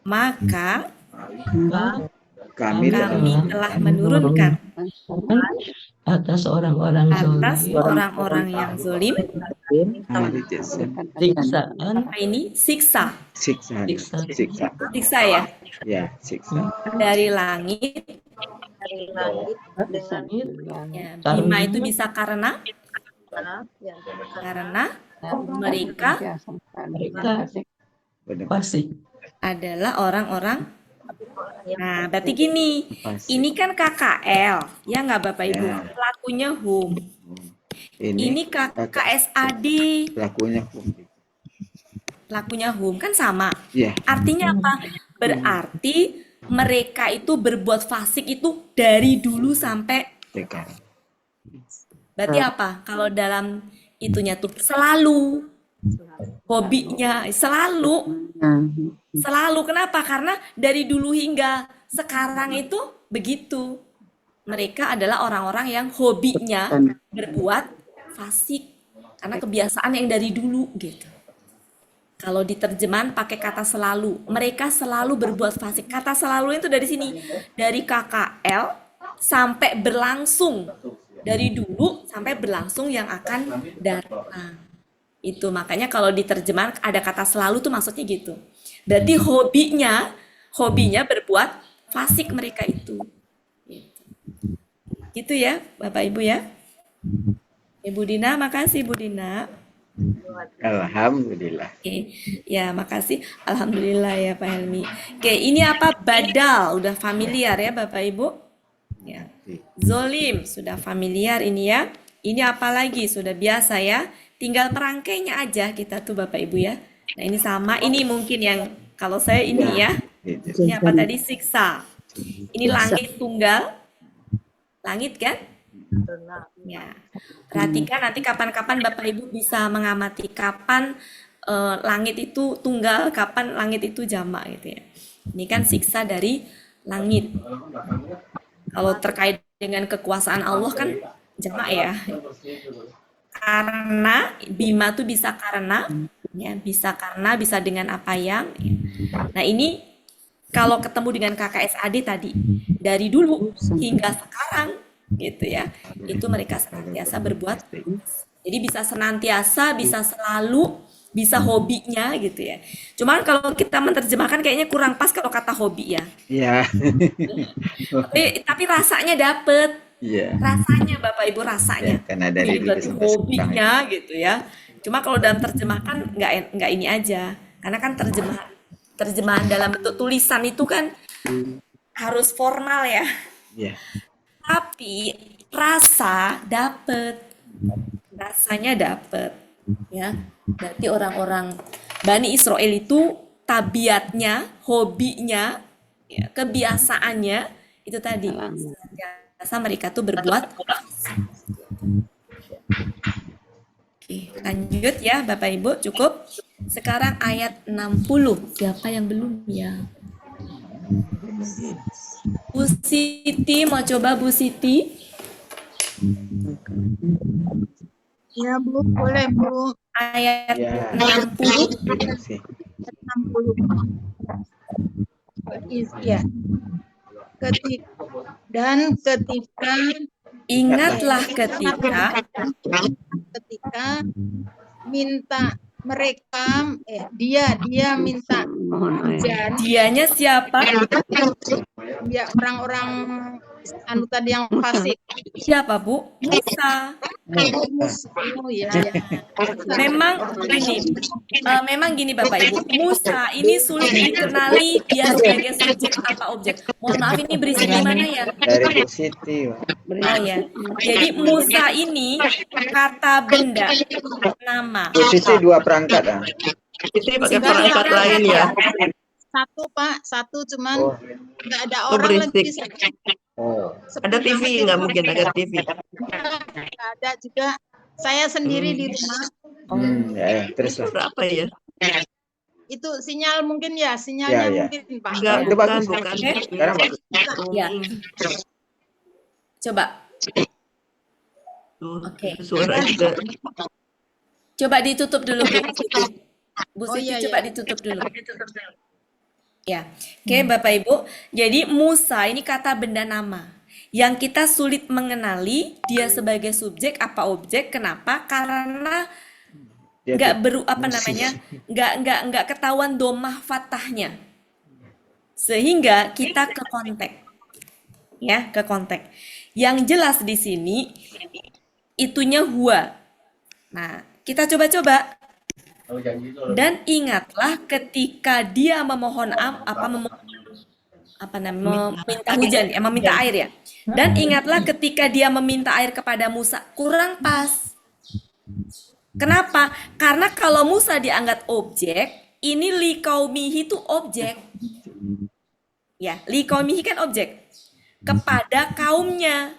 Maka kami kami telah menurunkan atas orang-orang atas zalim orang-orang yang zolim siksaan apa ini siksa siksa ya ya siksa dari langit dengan ya, bima itu bisa karena mereka pasti adalah orang-orang. Nah, berarti gini, ini kan KKL, ya nggak Bapak Ibu? Ya. Pelakunya hum. Ini KSAD, pelakunya hum kan sama. ya Artinya apa? Berarti mereka itu berbuat fasik itu dari dulu sampai. sekarang Berarti apa? Kalau dalam itunya tuh selalu hobinya selalu. Kenapa? Karena dari dulu hingga sekarang itu begitu. Mereka adalah orang-orang yang hobinya berbuat fasik karena kebiasaan yang dari dulu gitu. Kalau diterjemahan pakai kata selalu, mereka selalu berbuat fasik. Kata selalu itu dari sini, dari KKL sampai berlangsung. Dari dulu sampai berlangsung yang akan datang. Itu makanya kalau diterjemahkan ada kata selalu tuh maksudnya gitu. Berarti hobinya berbuat fasik mereka itu. Gitu ya Bapak Ibu ya. Ibu Dina, makasih Bu Dina. alhamdulillah. Oke, ya makasih. Alhamdulillah ya Pak Helmi. Oke, ini apa? Badal, udah familiar ya Bapak Ibu? Ya. Zolim, sudah familiar ini ya. Ini apa lagi? Sudah biasa ya. Tinggal merangkainya aja kita tuh Bapak Ibu ya. Nah ini sama, ini mungkin yang kalau saya ini ya. Ini apa tadi? Siksa. Ini langit tunggal. Langit kan? Ya. Perhatikan nanti kapan-kapan Bapak Ibu bisa mengamati kapan langit itu tunggal, kapan langit itu jamak gitu ya. Ini kan siksa dari langit. Kalau terkait dengan kekuasaan Allah kan jamak ya. Karena bima tuh bisa karena ya, bisa dengan apa yang. Nah, ini kalau ketemu dengan KKSAD tadi dari dulu hingga sekarang gitu ya. Itu mereka senantiasa berbuat. Jadi bisa senantiasa, bisa selalu, bisa hobinya gitu ya. Cuman kalau kita menerjemahkan kayaknya kurang pas kalau kata hobi ya. Ya. Tapi rasanya dapet. Iya. Rasanya Bapak Ibu rasanya. Ya, karena dari Jadi dulu berarti sampai hobinya gitu ya. Cuma kalau dalam terjemahan nggak ini aja. Karena kan terjemahan dalam bentuk tulisan itu kan harus formal ya. Iya. Tapi rasanya dapet ya. Berarti orang-orang Bani Israel itu tabiatnya, hobinya, ya, kebiasaannya itu tadi. Biasa mereka tuh berbuat. Oke, lanjut ya Bapak Ibu, cukup. Sekarang ayat 60. Siapa yang belum ya? Bu Siti, mau coba Bu Siti? Ya Bu, boleh Bu. Ayat Ya. 60. 60. Ya. Ketika Ingatlah ketika minta mereka dia minta hujan. dianya siapa? Ya orang-orang anu tadi yang fasik. Siapa Bu? Musa. Oh ya. Memang gini Bapak Ibu, Musa ini sulit dikenali dia sebagai subjek apa objek. Mohon maaf ini berisi di mana ya? Dari Bu Siti. Oh ya. Jadi Musa ini kata benda nama. Bu Siti 2 perangkat ah. Itu pakai Enggak, perangkat lain ya. Satu Pak, satu cuman Oh, nggak ada Oh, orang lagi di berisik. sana. oh. Ada Sepi TV banget nggak itu. mungkin ada TV. Nggak ada juga. Saya sendiri di rumah. Ya, terus Itu lah. apa ya? Itu sinyal mungkin ya, sinyalnya Ya. mungkin Pak. Enggak, Itu bukan, bagus. bukan. Sekarang bagus. Ya. Coba. Tuh, Oke. suara juga. Coba ditutup dulu Bu Siti. Bu Oh, Siti iya, coba iya. ditutup dulu. Ya. Oke, Bapak Ibu. Jadi Musa ini kata benda nama yang kita sulit mengenali dia sebagai subjek apa objek. Kenapa? Karena Dia nggak tuh apa musik. namanya nggak ketahuan domah fathahnya, sehingga kita ke konteks, ya, ke konteks. Yang jelas di sini itunya huwa. Nah, kita coba-coba. Dan ingatlah ketika dia memohon meminta hujan, meminta air ya. Dan ingatlah ketika dia meminta air kepada Musa, kurang pas. Kenapa? Karena kalau Musa dianggap objek, ini likaumihi itu objek. Ya, likaumihi kan objek. Kepada kaumnya.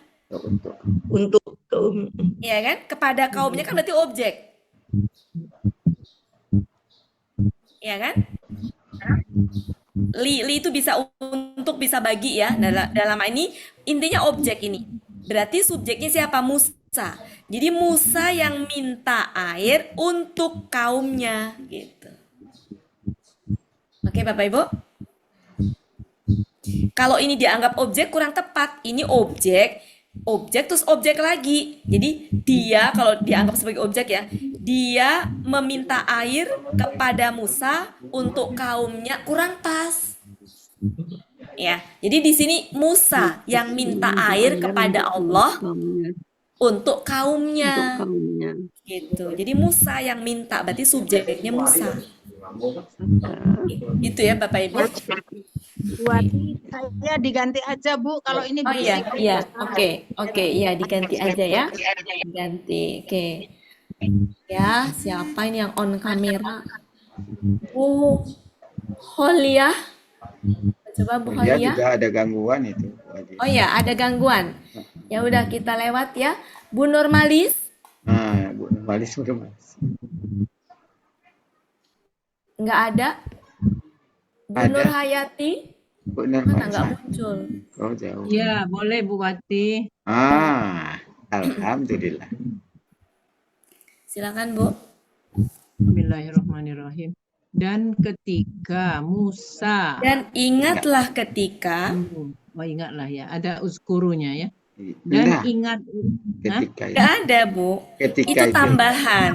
Untuk kaum. Ya kan? Kepada kaumnya kan berarti objek. Ya kan? Li itu bisa untuk, bisa bagi ya. Dalam ini intinya objek ini. Berarti subjeknya siapa? Musa. Jadi Musa yang minta air untuk kaumnya gitu. Oke Bapak Ibu. Kalau ini dianggap objek kurang tepat. Ini objek terus objek lagi. Jadi dia kalau dianggap sebagai objek ya, dia meminta air kepada Musa untuk kaumnya, kurang pas. Ya, jadi di sini Musa yang minta air kepada Allah untuk kaumnya. Gitu. Jadi Musa yang minta, berarti subjeknya Musa. Itu ya Bapak Ibu. Buat saya diganti aja Bu, kalau ini Oh iya, berisik. iya. Oke, iya diganti aja ya. Diganti. Oke. Ya, siapa ini yang on kamera? Oh, Holia. Coba Bu Dia Holia. juga ada gangguan itu. Oh ya, ada gangguan. Ya udah kita lewat ya. Bu Nurmalis. Nah, Bu Nurmalis udah masuk. Nggak ada. Bu Ada. Nur Hayati. Bu Mana Nurmalis. nggak muncul. Oh, jauh. Ya, boleh Bu Wati. Alhamdulillah. Silakan Bu. Bismillahirrahmanirrahim. Dan ketika Musa, Dan ingatlah ketika. oh ingatlah ya, ada uskurunya ya. Dan Nah, ingat, ketika Nggak ada Bu. ketika Itu tambahan.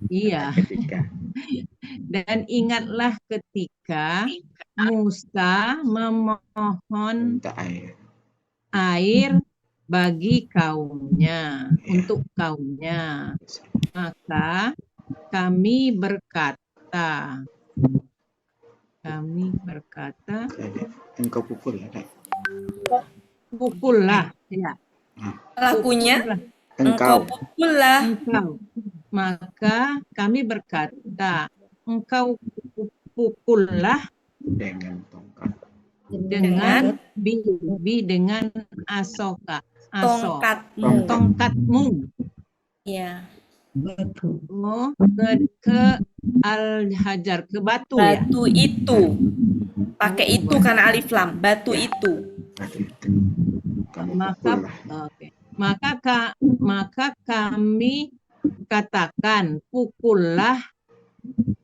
iya. ketika Dan ingatlah ketika Musa memohon minta air. air bagi kaumnya, untuk kaumnya. Maka kami berkata, Engkau pukul ya. pukullah, ya. Pelakunya engkau Engkau pukullah. Engkau. Maka kami berkata, engkau pukullah dengan tongkat. dengan dengan Tongkatmu. tongkatmu. Ya. Oh, ke al-hajar, ke batu ya. Batu itu. Pakai itu karena alif lam. Batu itu. Kamu Maka pukullah. oke. Maka kami katakan, pukullah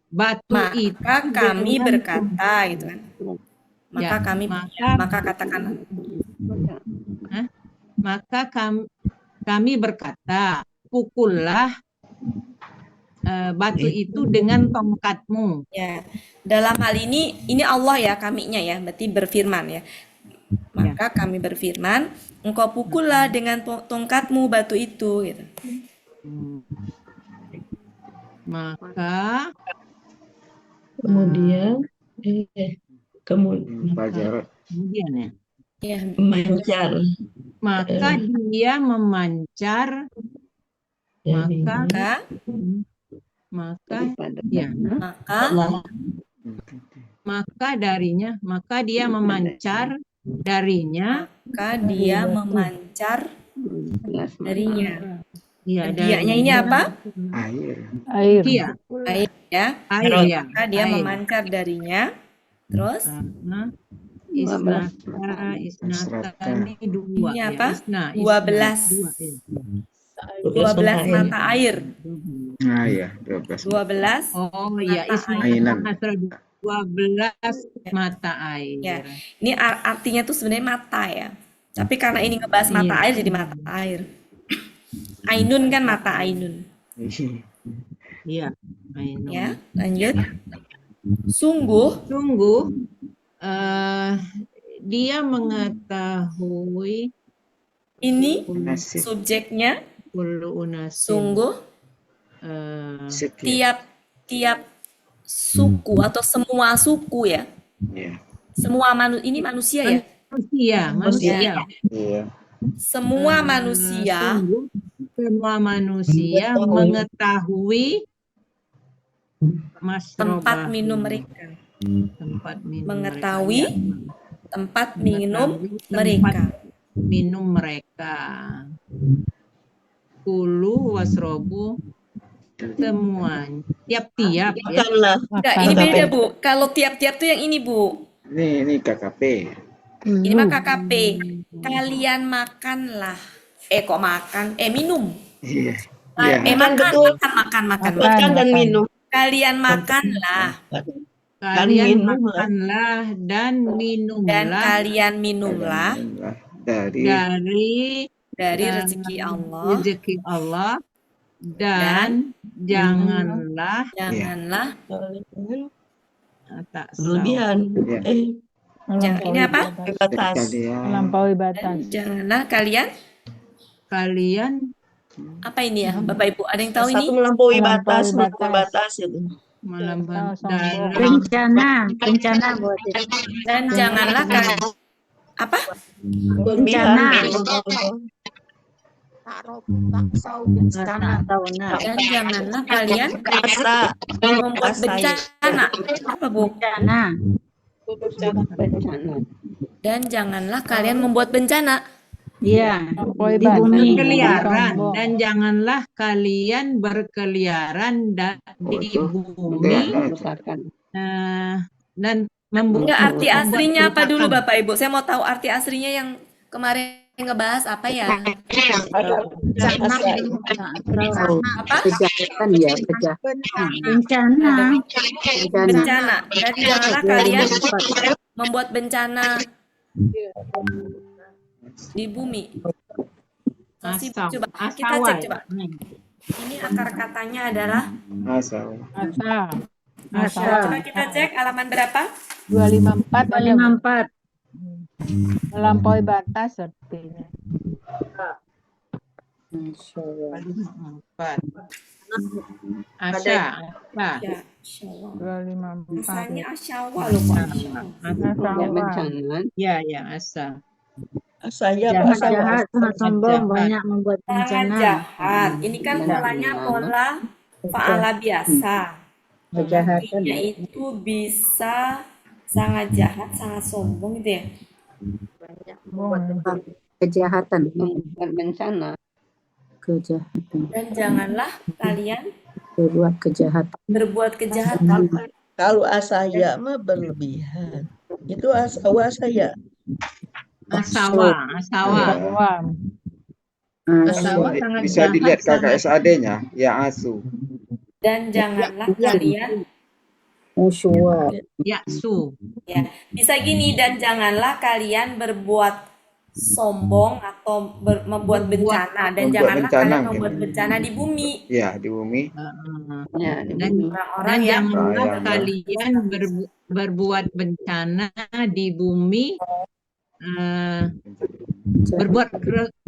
batu itu. Maka kami dengan- berkata gitu kan. Maka Ya, kami maka katakan maka kami berkata, pukullah batu itu dengan tongkatmu. ya. Dalam hal ini Allah ya kaminya ya, berarti berfirman ya. Maka kami berfirman, engkau pukullah dengan tongkatmu batu itu gitu. Maka Kemudian Fajar. kemudian ya, Ya, memancar maka dia memancar, dari maka maka Maka dia memancar darinya. Iya, Dianya ini apa? Air. Iya, Air ya. air ya. Maka dia memancar darinya. Terus Isnatani dua. ini apa? Ya. 12 mata air. Nah ya, 12. 12 Oh iya, Ainan. 12 mata air. ya. Ini artinya tuh sebenarnya mata ya. Tapi karena ini ngebahas mata air jadi mata air. Ainun kan mata ainun. Iya, ainun. Ya, lanjut. Sungguh dia mengetahui ini subjeknya sungguh tiap suku atau semua suku ya. Semua ini manusia ya. Manusia. Iya. Semua manusia mengetahui tempat minum mereka. Mengetahui tempat minum mereka. Kulu wasrobu semuanya. Tiap-tiap ya. Enggak, ini beda Bu. Kalau tiap-tiap tuh yang ini Bu. Ini KKP. Ini mah KKP. Kalian makanlah. Kok makan? Minum. Iya. Makan dan minum. Kalian makanlah. Kalian makanlah dan minumlah. Dan kalian minumlah dari rezeki Allah. Dan janganlah Berlebihan. Ini apa? Melampaui batas. Janganlah kalian apa ini ya Bapak Ibu? Ada yang tahu ini? Satu melampaui batas itu. Bencana buat itu. Dan janganlah kalian apa? Bencana. Dan janganlah kalian membuat bencana. Apa Bu? Dan janganlah kalian membuat bencana. Iya, Di bumi. berkeliaran dan janganlah kalian berkeliaran di bumi dan Enggak, arti aslinya apa dulu Bapak Ibu? Saya mau tahu arti aslinya yang kemarin ngebahas apa ya? Apa? Kejahatan ya, bencana. Bencana. Dan janganlah kalian membuat bencana di bumi. Coba kita cek coba. Ini akar katanya adalah coba kita cek halaman berapa? 254. Melampaui batas artinya. Asya. Ya, Asyawal. 254. Asalnya Asyawal loh Pak. Ya, asa. Jahat, sombong, banyak membuat Sangat bencana. jahat. Ini kan polanya pola fa'ala biasa. Kejahatan. Artinya itu bisa sangat jahat, sangat sombong gitu ya. kejahatan. Bencana. Kejahatan. Dan janganlah kalian berbuat kejahatan. Kalau asaya mah berlebihan. Itu asawa saya. Asawa. Sangat bisa dilihat KKSAD-nya ya asu. dan janganlah kalian Yaksu. ya bisa gini, dan janganlah kalian berbuat sombong atau membuat bencana, dan janganlah kalian membuat bencana di bumi. Ya, di bumi. Dan Orang-orang yang janganlah kalian berbuat bencana di bumi, berbuat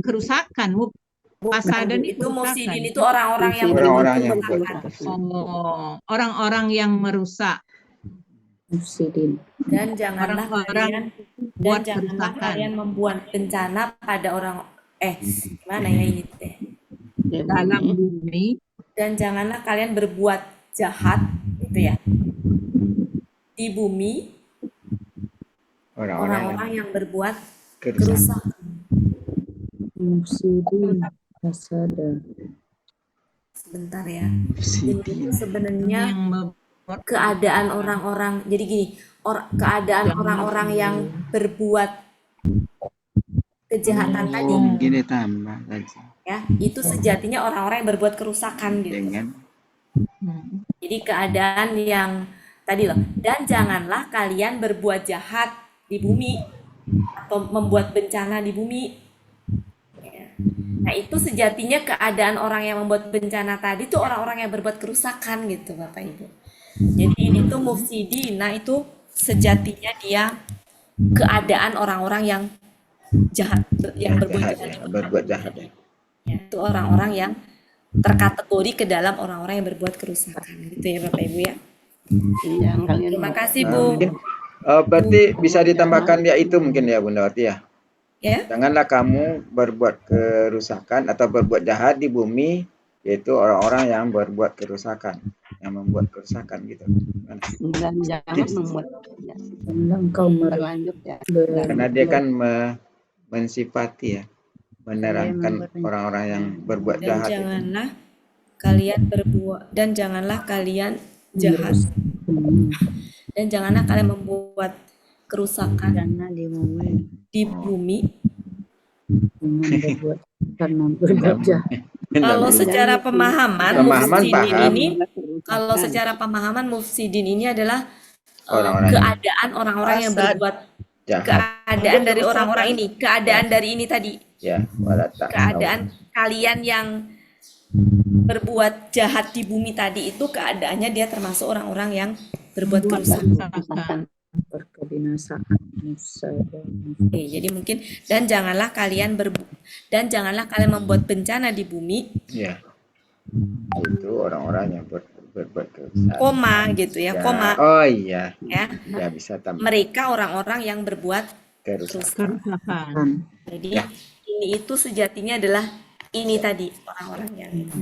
kerusakan. Pasadan itu mufsidin itu orang-orang yang orang-orang yang merusak. Dan janganlah kalian buat kalian membuat bencana pada orang gimana ya ini teh dalam bumi dan janganlah kalian berbuat jahat gitu ya di bumi Orang-orang yang orang-orang yang berbuat kerusakan. kerusakan. Mufsidin fasada. Sebentar ya. Ini itu sebenarnya keadaan orang-orang. Jadi gini, keadaan orang-orang yang berbuat kejahatan tadi, Gini tambah lagi ya, itu sejatinya orang-orang yang berbuat kerusakan gitu. dengan Jadi keadaan yang tadi loh, dan janganlah kalian berbuat jahat di bumi atau membuat bencana di bumi. Ya. Nah itu sejatinya keadaan orang yang membuat bencana tadi itu orang-orang yang berbuat kerusakan gitu Bapak Ibu. Jadi ini tuh mufsidin, nah itu sejatinya dia keadaan orang-orang yang jahat, yang berbuat jahat, jahat. ya, berbuat jahat. Ya. Ya, itu orang-orang yang terkategori ke dalam orang-orang yang berbuat kerusakan gitu ya Bapak Ibu ya. Terima kasih Bu. Mungkin berarti bisa ditambahkan ya itu mungkin ya Bunda Wati ya. Ya. Janganlah kamu berbuat kerusakan atau berbuat jahat di bumi, yaitu orang-orang yang berbuat kerusakan, yang membuat kerusakan gitu. Dan jangan membuat Engkau berlanjut ya. Karena dia kan mensifati ya, menerangkan orang-orang yang berbuat Dan jahat. janganlah kalian berbuat, dan janganlah kalian jahat, dan janganlah kalian membuat kerusakan di bumi. Karena berbuat jahat. Kalau secara pemahaman Pemahaman mufsidin paham. ini, kalau secara pemahaman mufsidin ini adalah Orang-orang keadaan orang-orang yang berbuat jahat. keadaan dari orang-orang ini, keadaan dari ini tadi, Ya, wala keadaan kalian yang berbuat jahat di bumi tadi itu keadaannya dia termasuk orang-orang yang berbuat kerusakan. Berkebinasaan Oke, jadi mungkin dan janganlah kalian membuat bencana di bumi, ya. Itu orang-orang yang berbuat kerusakan. koma gitu ya, koma Oh iya, ya. ya bisa tambah Mereka orang-orang yang berbuat kerusakan. kerusakan. Jadi Ya. ini itu sejatinya adalah ini tadi orang-orang yang itu.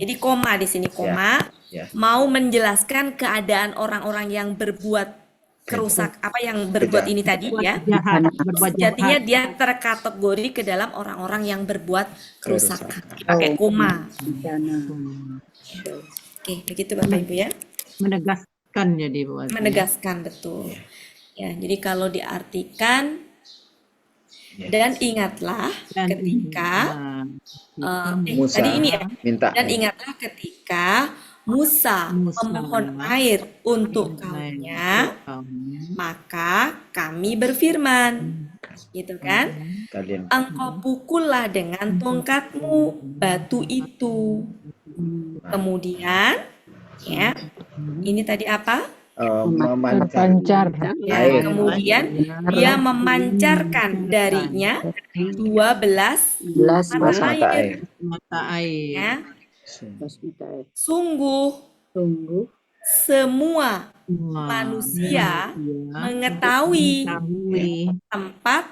Jadi koma di sini koma Ya. mau menjelaskan keadaan orang-orang yang berbuat apa yang berbuat ini tadi ya. Sejatinya dia terkategori ke dalam orang-orang yang berbuat kerusakan. Pakai koma. Oke, begitu Bapak Ibu ya. Menegaskan jadi buat. Menegaskan betul. Ya, jadi kalau diartikan dan ingatlah ketika Musa tadi ini ya. minta Dan ingatlah ketika Musa memohon air untuk kaumnya, maka kami berfirman, gitu kan? kalian Engkau pukullah dengan tongkatmu batu itu. Kemudian, ya, ini tadi apa? Terpancar. Ya, kemudian dia memancarkan darinya 12 mata air. Ya. Sungguh semua manusia mengetahui tempat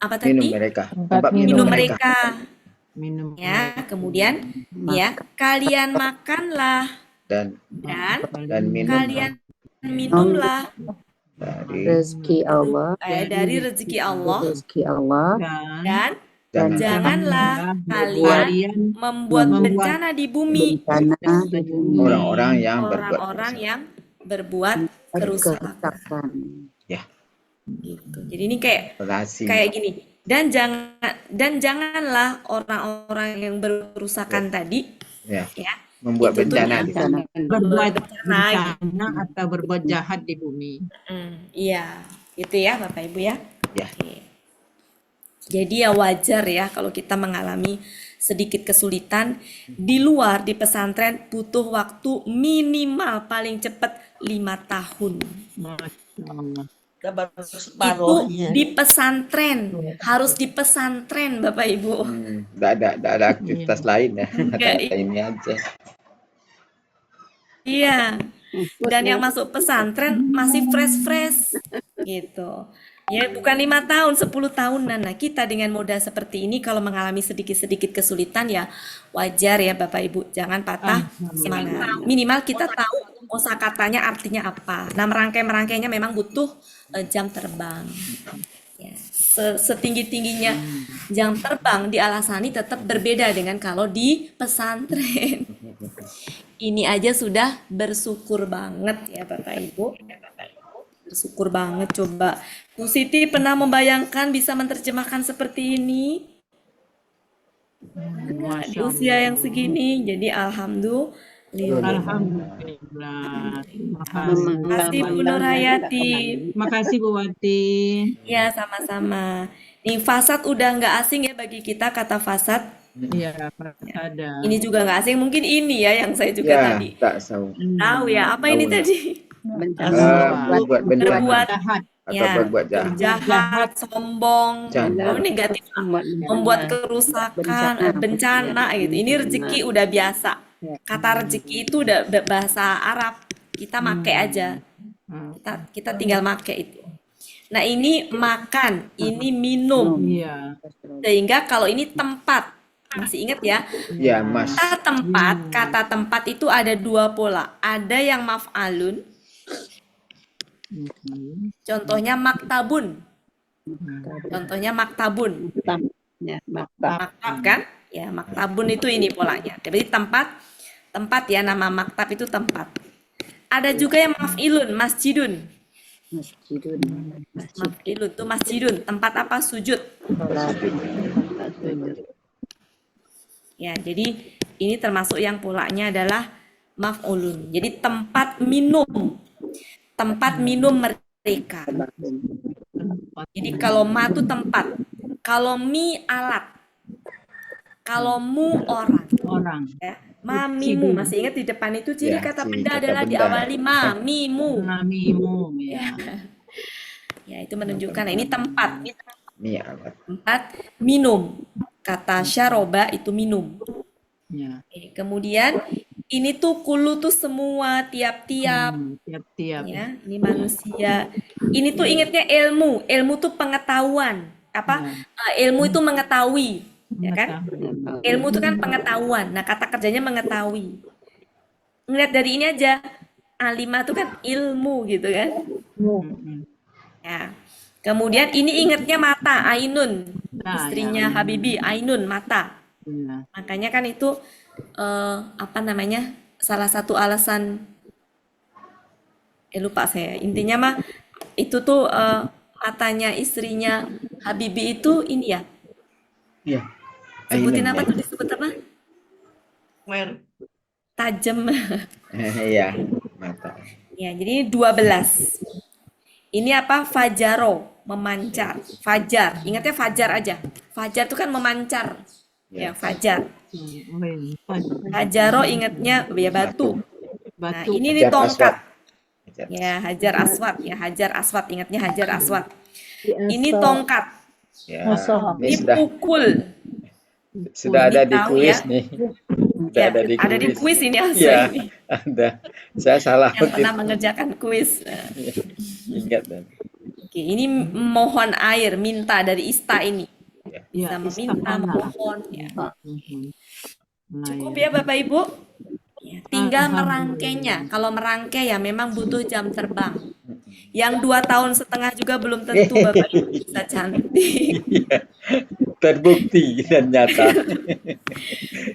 apa tadi? Tempat minum mereka. Ya, kemudian ya, kalian makanlah dan kalian minumlah rezeki Allah dari rezeki Allah, dan dan janganlah kalian membuat bencana di bumi orang-orang yang berbuat kerusakan. Ya. Gitu. Jadi ini kayak gini. Dan janganlah orang-orang yang berusakan tadi ya membuat bencana di sana. Berbuat bencana atau berbuat jahat di bumi. Iya, itu ya Bapak Ibu ya. Ya. Oke. Jadi ya wajar ya kalau kita mengalami sedikit kesulitan di luar di pesantren butuh waktu minimal paling cepat 5 tahun. Itu di pesantren, harus di pesantren Bapak Ibu. Nggak ada aktivitas lain ya. Kata ini aja. Iya. Dan yang masuk pesantren masih fresh gitu. Ya, bukan 5 tahun, 10 tahunan. Nah, kita dengan modal seperti ini kalau mengalami sedikit-sedikit kesulitan ya wajar ya Bapak Ibu. Jangan patah semangat. Minimal kita tahu kosakatanya artinya apa. Nah, merangkai-merangkainya memang butuh jam terbang. Ya, setinggi-tingginya jam terbang di Al-Asani tetap berbeda dengan kalau di pesantren. Ini aja sudah bersyukur banget ya Bapak Ibu. Bersyukur banget coba. Bu Siti pernah membayangkan bisa menerjemahkan seperti ini? Di usia yang segini. Jadi alhamdulillah. Alhamdulillah. Terima kasih Bu Nur Hayati. Makasih Bu Wati. Ya, sama-sama. Nih, fasad udah nggak asing ya bagi kita kata fasad. Iya, ada. Ini juga nggak asing. Mungkin ini ya yang saya juga Ya, tadi tak tahu. tahu ya. Apa ini Tahu. tadi? Berbuat bencana Berbuat Jahat. atau ya, berbuat jahat. jahat, sombong, Bencana. negatif, membuat kerusakan, bencana gitu. Ini rezeki udah biasa. Kata rezeki itu udah bahasa Arab. Kita make aja. Kita tinggal make itu. Nah, ini makan, ini minum. Iya. Sehingga kalau ini tempat, masih ingat ya? Ya, Mas. Kata tempat itu ada 2 pola. Ada yang maf'alun, contohnya maktabun. Contohnya maktabun. Ya, maktab. Maktab kan? Ya, maktabun itu ini polanya. Berarti tempat ya, nama maktab itu tempat. Ada juga yang maf'ilun, masjidun. Masjidun. Maf'ilun itu masjidun, tempat apa? Sujud. Ya, jadi ini termasuk yang polanya adalah maf'ulun. Jadi tempat minum. Tempat minum mereka. Jadi kalau ma itu tempat. Kalau mi alat. Kalau mu orang. Orang. Ya. Mamimu, masih ingat di depan itu ciri Ya, kata ciri benda kata adalah benda. diawali mamimu. Namimu. Ya. Ya, itu menunjukkan nah, ini tempat. Ini alat. Tempat minum. Kata syaroba itu minum. Ya. Oke, kemudian ini tuh kulu tuh semua tiap-tiap Tiap-tiap. ya, ini manusia. Ini tuh ingatnya ilmu. Ilmu tuh pengetahuan. Apa? Ilmu itu mengetahui, ya kan? Ilmu itu kan pengetahuan. Nah, kata kerjanya mengetahui. Ngeliat dari ini aja. Alimah itu kan ilmu gitu kan. Ya. Kemudian ini ingatnya mata, Ainun. Istrinya Habibi, Ainun, mata. Ya. Makanya kan itu apa namanya? Salah satu alasan lupa saya. Intinya mah itu tuh matanya istrinya Habibi itu ini ya. Iya. Sebutin Ainun, apa ya. tuh disebut apa? Tajam. Iya, mata. Ya, jadi 12. Ini apa? Fajaro, memancar. Fajar, ingatnya fajar aja. Fajar itu kan memancar. Ya, fajar. Hajaro ingatnya ya batu. Nah, ini nih Hajar tongkat. aswad. Hajar. Ya, hajar aswad. Ya, hajar aswad. Ingatnya hajar aswad. Ini tongkat. Ya, Ini ini pukul. sudah ada Ini di tahu kuis ya. nih. Sudah Ya, ada di kuis ini Iya, Alsa ini. ada. Saya salah Yang pernah kutip. mengerjakan kuis. Nah, Ingat dan. oke, ini mohon air, minta dari ista ini. Ya, Bisa meminta, istana. memohon. Ya. Nah, Cukup ya. ya Bapak Ibu? Ya, tinggal merangkainya. Kalau merangkai ya memang butuh jam terbang. Yang 2,5 tahun juga belum tentu Bapak Ibu bisa cantik. Terbukti dan nyata.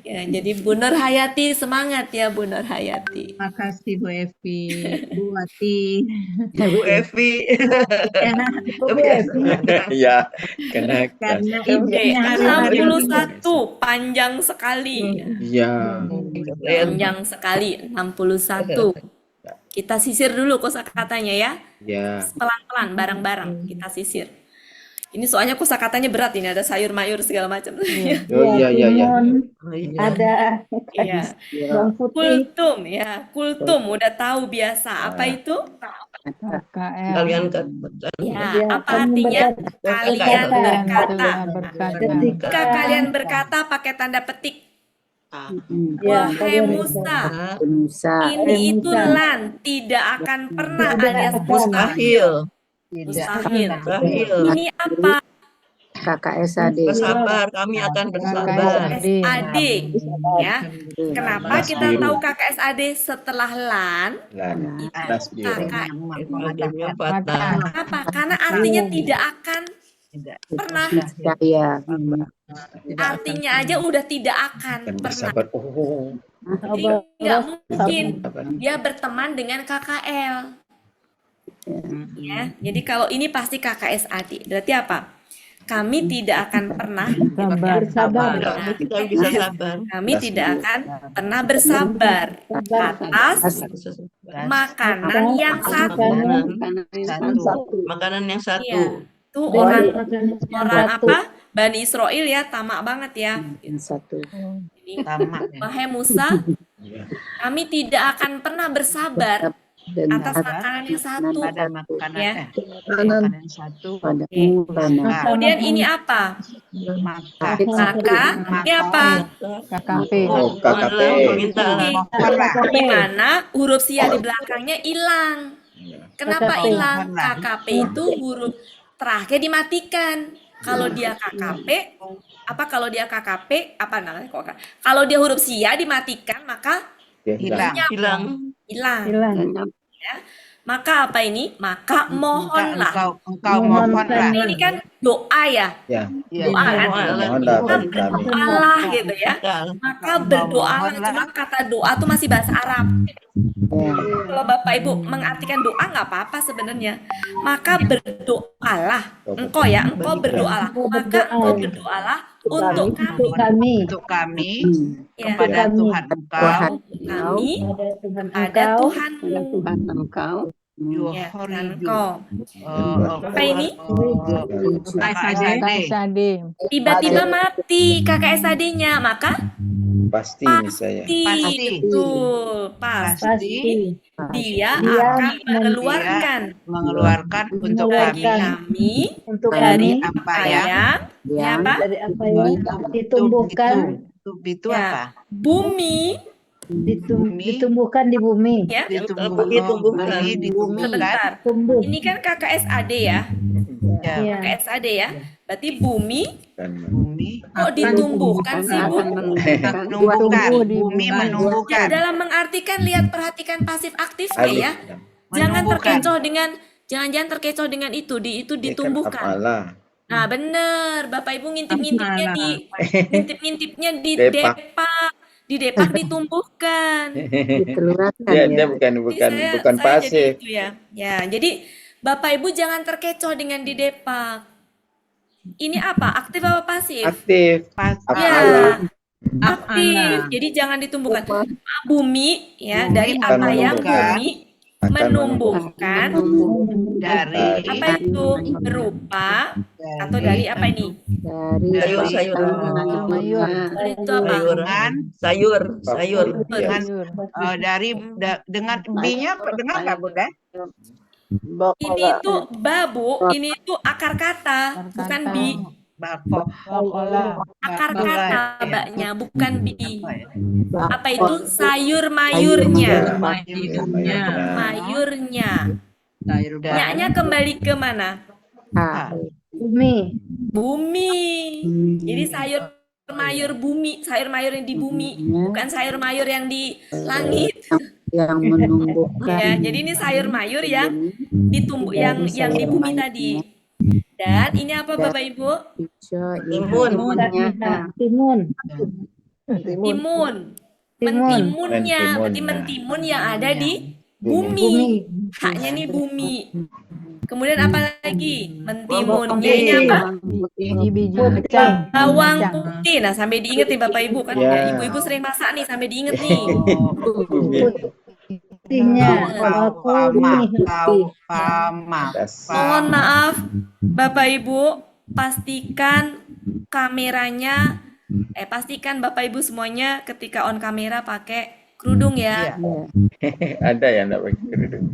Ya, jadi Bu Nur Hayati semangat ya Bu Nur Hayati. Makasih Bu Evi, Bu Wati. Bu Evi. Ya, karena Karena Oke, ibunya hari-hari 61 panjang sekali. ya, Panjang sekali 61. Kita sisir dulu kosakatanya ya. ya, Pelan-pelan bareng-bareng kita sisir. Ini soalnya kosakatanya berat ini ada sayur mayur segala macam. oh iya iya iya. Ada Iya. bawang putih. Kultum ya, kultum udah tahu biasa. Apa itu? KKL. Ya, apa artinya? Kalian berkata. Ketika kalian berkata pakai tanda petik. Wahai Musa, Musa. ini itu lan tidak akan pernah alias mustahil. Mustahil. Mustahil. Ini apa? KKSAD. Bersabar, kami akan bersabar. KKSAD. Ya. Kenapa kita Biru. tahu KKSAD setelah LAN? Lan. Tas biru. Adanya patah. Kenapa? Karena artinya tidak akan pernah. Saya. Artinya aja udah tidak akan Dan pernah. bersabar. Oh. Jadi nggak mungkin dia berteman dengan KKL. Ya, jadi kalau ini pasti KKSAD. Berarti apa? Kami tidak akan pernah Bersabar. Kita bisa sabar. Kami tidak akan pernah bersabar atas makanan yang satu. Makanan yang Iya, satu. tuh orang apa? Bani Israel ya, tamak banget ya. Satu. Ini wahai Musa, kami tidak akan pernah bersabar atas makanan yang satu. Ya. Makanan satu. Padamu lana. Kemudian ini apa? Maka ini apa? KKP. Oh, KKP. Di mana huruf sia di belakangnya hilang. Kenapa hilang? KKP itu huruf terakhir dimatikan. Kalau dia KKP, kalau namanya kok? Kalau dia huruf sia dimatikan maka Hilang. ya. Maka apa ini? Maka mohonlah. Engkau mohonlah. Nah, ini kan doa ya. Ya. Doa kan? Mohonlah bagi kami. Allah gitu ya. Maka berdoa, cuma kata doa tuh masih bahasa Arab. Kalau Bapak Ibu mengartikan doa nggak apa-apa sebenarnya. Maka berdoalah. Engkau berdoalah. Maka engkau berdoalah untuk kami. Untuk kami Ya. kepada Tuhan engkau. Kami ada Tuhanmu. Tuhan engkau. Ya, Tuhan engkau. Apa ini? KKSAD. Tiba-tiba mati KKSAD-nya, maka Pasti ini saya. Pasti. Betul, pasti dia Dia akan mengeluarkan untuk bagi kami untuk dari kami apa yang apa? dari apa yang ditumbuhkan itu Ya. apa? Bumi ditumbuhkan di bumi. ya. Ditumbuhkan. Sebentar. Tumbuh. Ini kan KKSAD ya. Iya. KKSAD ya. Berarti bumi Bumi kok ditumbuhkan sih, Bu? menumbuhkan. Bumi Ya, menumbuhkan. dalam mengartikan perhatikan pasif aktifnya Alif. ya. Jangan Menumbuhkan. jangan terkecoh dengan itu Ini kan ditumbuhkan. apalah. Nah, bener. Bapak Ibu ngintip-ngintipnya di Depak. Depak ditumbuhkan. Ditelurkan Dia ya. bukan Saya pasif. jadi itu ya. Ya, jadi Bapak Ibu jangan terkecoh dengan di Depak. Ini apa? Aktif apa pasif? Aktif. Ya, aktif. Jadi jangan ditumbuhkan. Bumi ya, dari apa yang bumi menumbuhkan Dari apa itu berupa atau dari apa ini? Dari Dari itu apa? Sayur. dengan dengan B-nya dengar nggak Bunda? Ini tuh babu, ini tuh akar kata, bukan bi. Akar kata mbaknya, bukan bi. Apa itu? Sayur mayurnya. Mayurnya. Nya kembali ke mana? Bumi. Bumi. Jadi sayur mayur yang di bumi, bukan sayur mayur yang di langit. yang menumbuhkan. Ya, jadi ini sayur mayur yang ditumbuh yang di bumi tadi. Dan ini apa Bapak Ibu? Timun. Mentimunnya, berarti mentimun yang ada di bumi. Haknya nih bumi. Kemudian apa lagi? Mentimunnya ini apa? Biji-biji kacang. Bawang putih. Nah, sampai diinget nih Bapak Ibu kan ya. Ibu-ibu sering masak nih sampai diinget nih. Mohon maaf Bapak Ibu, pastikan kameranya pastikan Bapak Ibu semuanya ketika on kamera pakai kerudung ya. Ada ya enggak pakai kerudung.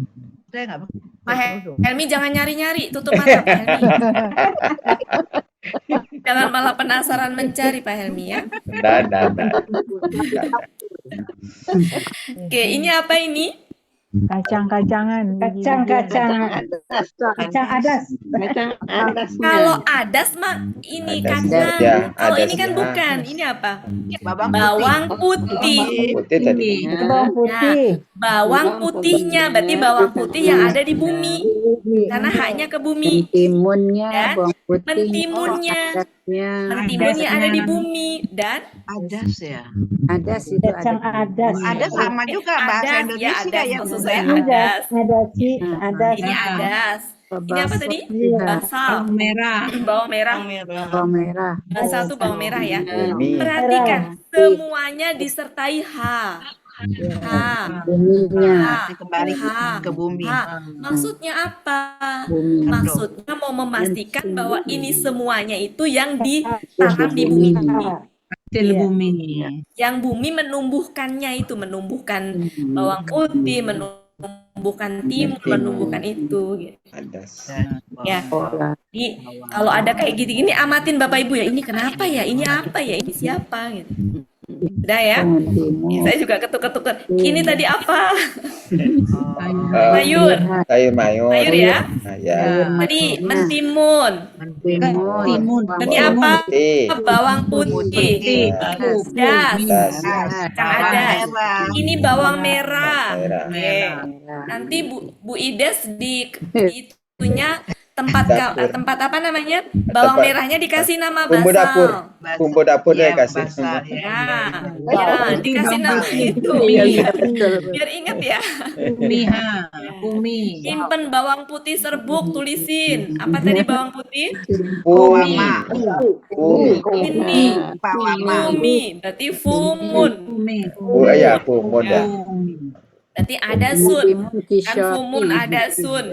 Pak Helmi jangan nyari-nyari, tutup mata Pak Helmi. Jangan malah penasaran mencari Pak Helmi ya. Enggak. Oke, ini apa ini? Kacang-kacangan. Kacang-kacangan. Adas. Kacang adas. Kacang adasnya. Kalau adas mah ini Adas, kacang. ya, Kalau ini kan adasnya. bukan. Ini apa? Bawang Bawang putih. Putih tadi. Bawang putih. Bawang putihnya berarti bawang putih yang ada di bumi. Karena haknya ke bumi. Mentimunnya, Dan bawang putih, mentimunnya. adasnya. Mentimunnya ada di bumi dan adas ya. Adas itu Kacang adas. Ada sama juga bahasa adas, Indonesia adas, ya. maksud Bu. saya Iya, adas. ada sih, adas. Ini adas. Ini apa tadi? Iya. Basal. merah. Bawang merah. bawang merah. Basal tuh bawang merah ya. Bumi. Perhatikan, semuanya disertai H. H. Buminya, Nanti kembali ke bumi. H. Maksudnya apa? bumi. Maksudnya mau memastikan bahwa ini semuanya itu yang ditanam di bumi. Hasil Iya. bumi. Yang bumi menumbuhkannya itu, menumbuhkan bawang putih, menumbuhkan timun, menumbuhkan itu. Gitu. Adas. Ya. Olah. Jadi kalau ada kayak gini, amatin Bapak Ibu ya. Ini kenapa ya? Ini apa ya? Ini siapa? Gitu. Udah ya. Mentimun. Saya juga ketuk-ketuk. Ini tadi apa? Eh, Sayur. sayur mayur. Sayur ya. Nah, ya. Tadi mentimun. Timun. Ini apa? Putih. Bawang putih. Das. Das. Kang Adas. Ini bawang merah. Merah. Oke. Nanti Bu Ides di itunya Dapur. tempat apa namanya? Bawang Tempat- merahnya dikasih nama Bumbu dapur. basal. Bumbu dapur Iya, deh kasih. basal, Ya, ya, dikasih nama itu. Iya, betul. Biar ingat ya. Bumi, bumi. Simpen bawang putih serbuk, tulisin. Apa tadi bawang putih? Bumi. Bumi. Ini. Pawama. Bumi. Berarti fumun. Bumi. Ya, bumun ya. Berarti ada sun. Timun, Kan kisah. fumun ada sun.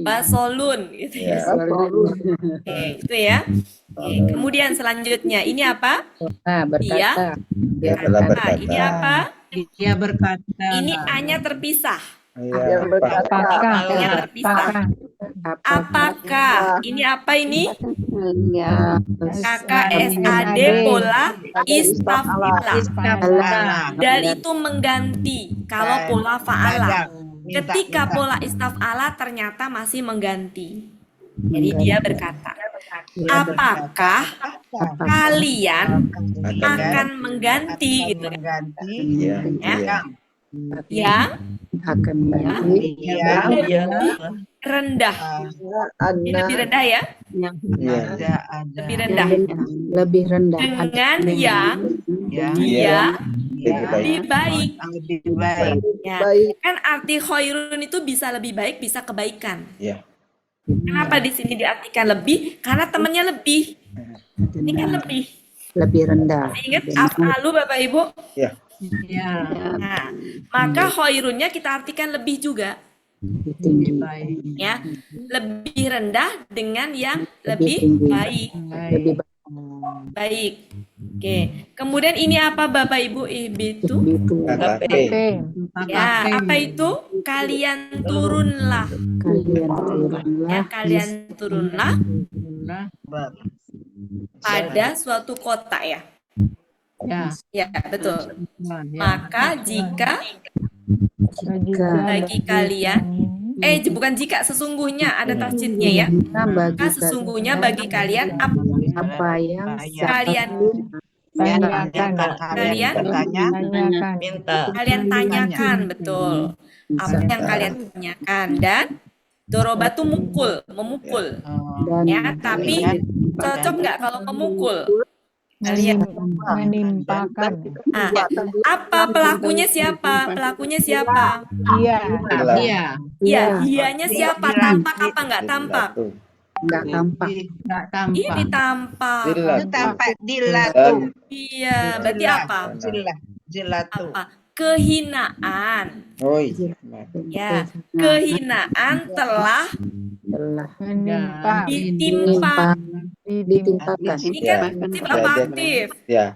Basolun. Gitu Ya. ya. Oke, itu ya. Oke, kemudian selanjutnya. Ini apa? Nah, berkata. Dia telah berkata. Ini apa? Dia berkata. Ini A-nya terpisah. Ya, Apakah? A-nya terpisah. Apakah? Ini apa ini? Ya, KKSAD pola istafila. Dal itu mengganti kalau pola fa'ala. Ketika pola istafala ternyata masih mengganti. Jadi dia berkata, apakah kalian akan mengganti gitu kan? Mengganti. Iya. Ya. Iya. Yang akan menjadi rendah. Ini lebih rendah ya? Iya. Lebih rendah. lebih rendah. Dengan yang Ya. dia Lebih baik. lebih baik. Lebih baik. Ya. Kan arti khairun itu bisa lebih baik, bisa kebaikan. Iya. Kenapa di sini diartikan lebih? Karena temannya lebih. Ini kan lebih. Lebih rendah. Ingat af'alu Bapak Ibu? Iya. Ya. Nah, maka khairunnya kita artikan lebih juga. Lebih tinggi. Ya, lebih rendah dengan yang Lebih lebih tinggi. baik. Lebih Baik. Oke. Kemudian ini apa Bapak Ibu itu? itu KKP. Ya, apa itu? Kalian turunlah. kalian turunlah Ya, kalian turunlah pada suatu kota ya. Ya. Ya, betul. Maka jika jika bagi kalian bukan jika, sesungguhnya ada tasjidnya ya. bagi Maka sesungguhnya bagi kalian apa yang kalian kalian tanyakan, betul. Apa yang kalian tanyakan, dan doroba tuh memukul. Ya, tapi cocok nggak kalau memukul? Kalian Menimpakan. apa pelakunya siapa? Pelakunya siapa? Iya. Iya. Ya, dianya siapa? Tampak apa nggak tampak? nggak tampak Nggak tampak. Ini tampak. Itu tampak dilatu. Iya, berarti apa? Jilatu. Apa? Kehinaan. Oh iya. Ya, kehinaan telah Menimpa. ditimpa. ditimpakan Ini kan pasif apa aktif? Ya.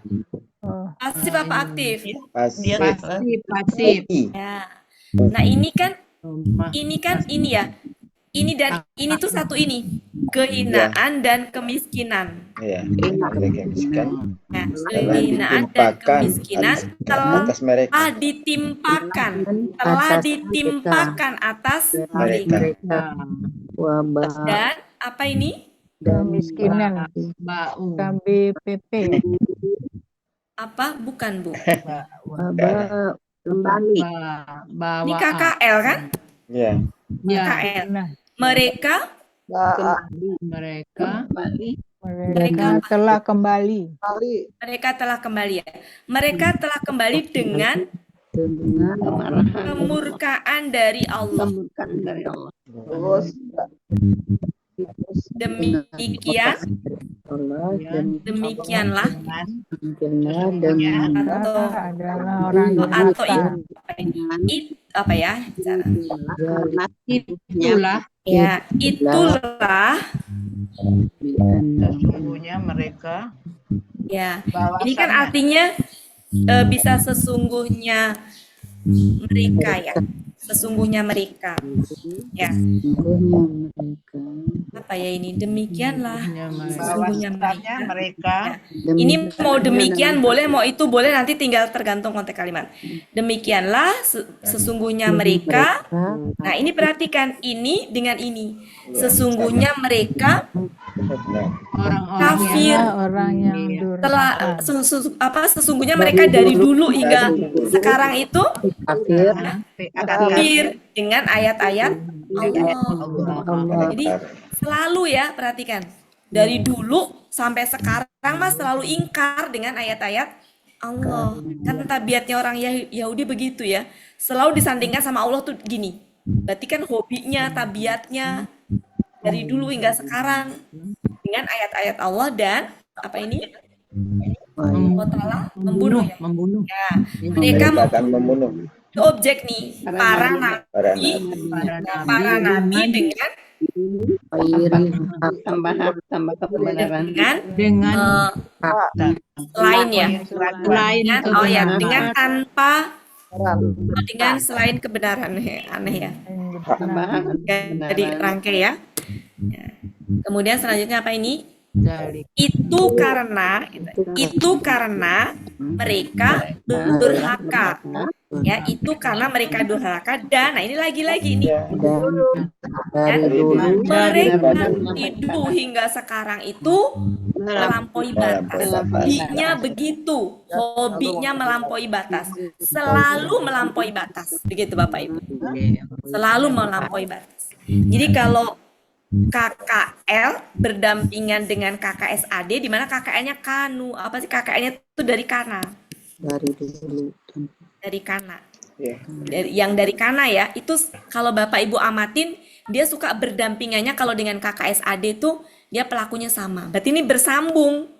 Pasif apa aktif? Pasif. Pasif. Ya. Nah, ini kan ini ya. ini tuh satu ini, kehinaan dan kemiskinan. Ya, mereka miskin Nah, telah kehinaan dan ditimpakan kemiskinan telah atas mereka. ditimpakan atas mereka. mereka wabah Dan apa ini? Kemiskinan. KBPP. Apa? Bukan, Bu. wabah kembali Ini KKL kan? Ya, KKL. Nah, Mereka mereka Mereka telah kembali. ya. Mereka telah kembali dengan dengan kemurkaan dari Allah. Kemurkaan dari Allah. Demikian, Allah dan demikianlah jannah dan atau Adalah orang yang atau buta. apa ya? Cara. Karena itulah Ya, itulah Sesungguhnya mereka ya. bahwasannya Ini kan artinya bisa sesungguhnya mereka ya. Sesungguhnya mereka. Ya. sungguhnya mereka Apa ya ini? Demikianlah sesungguhnya bahwasannya mereka. mereka Ini mau demikian boleh, mau itu boleh, nanti tinggal tergantung konteks kalimat. Demikianlah sesungguhnya mereka. Nah, ini perhatikan ini dengan ini. Sesungguhnya mereka kafir Orang yang telah durhaka. sesungguhnya mereka dari dulu hingga sekarang itu kafir kafir dengan ayat-ayat Allah. Allah Jadi selalu ya perhatikan. Dari dulu sampai sekarang mas selalu ingkar dengan ayat-ayat Allah. Kan tabiatnya orang Yahudi begitu ya. Selalu disandingkan sama Allah tuh gini. Berarti kan hobinya, tabiatnya dari dulu hingga sekarang dengan ayat-ayat Allah dan apa ini? Allah Ta'ala membunuh ya. Ya, mereka akan membunuh objek nih para nabi dengan tambah kebenaran dengan lain ya dengan dengan tanpa dengan selain kebenaran aneh ya. tambahan Jadi rangkai ya. Kemudian selanjutnya apa ini? Itu karena mereka durhaka ya, itu karena mereka durhaka dan nah ini lagi-lagi ini dari dulu mereka itu hingga sekarang itu melampaui batas. Hobinya melampaui batas, selalu melampaui batas, begitu Bapak Ibu, selalu melampaui batas. Jadi kalau KKL berdampingan dengan KKSAD, di mana KKL-nya kanu, apa sih KKL-nya itu dari kana, dari dulu dari kana. Yang dari kana ya, itu kalau Bapak Ibu amatin, dia suka berdampingannya kalau dengan KKSAD tuh dia pelakunya sama. Berarti ini bersambung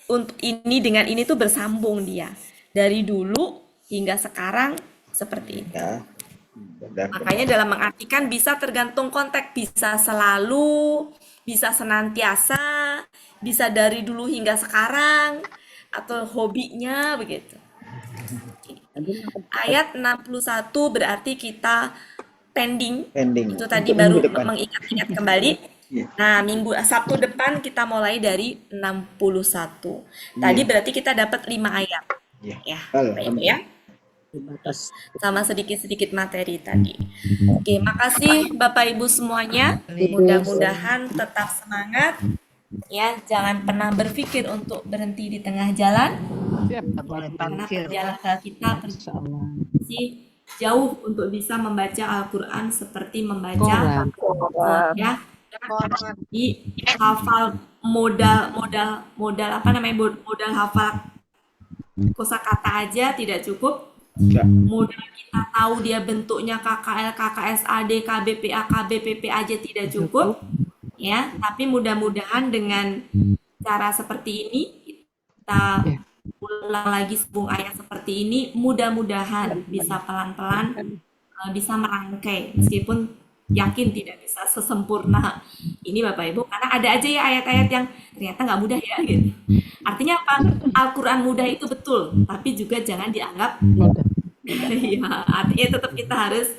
untuk ini dengan ini tuh bersambung dia. Dari dulu hingga sekarang seperti ini. Makanya dalam mengartikan bisa tergantung konteks, bisa selalu, bisa senantiasa, bisa dari dulu hingga sekarang, atau hobinya begitu. Ayat 61 berarti kita pending. Itu tadi baru mengingat-ingat kembali. Nah, Sabtu depan kita mulai dari 61. Tadi berarti kita dapat 5 ayat. Ya, Bapak Ibu ya. Sama sedikit-sedikit materi tadi. Oke, makasih Bapak Ibu semuanya. Mudah-mudahan tetap semangat. Ya, jangan pernah berpikir untuk berhenti di tengah jalan. Karena perjalanan kita masih jauh untuk bisa membaca Al-Quran seperti membaca ya. Di hafal modal apa namanya, modal hafal kosakata aja tidak cukup. Modal kita tahu dia bentuknya KKL, KKSAD, KBPA, KBPP aja tidak cukup ya, tapi mudah-mudahan dengan cara seperti ini kita ulang lagi sebung ayat seperti ini, mudah-mudahan bisa pelan-pelan bisa merangkai, meskipun yakin tidak bisa sesempurna ini Bapak Ibu, karena ada aja ya ayat-ayat yang ternyata nggak mudah ya gitu. Artinya apa? Al-Quran mudah itu betul, tapi juga jangan dianggap mudah. Ya, artinya tetap kita harus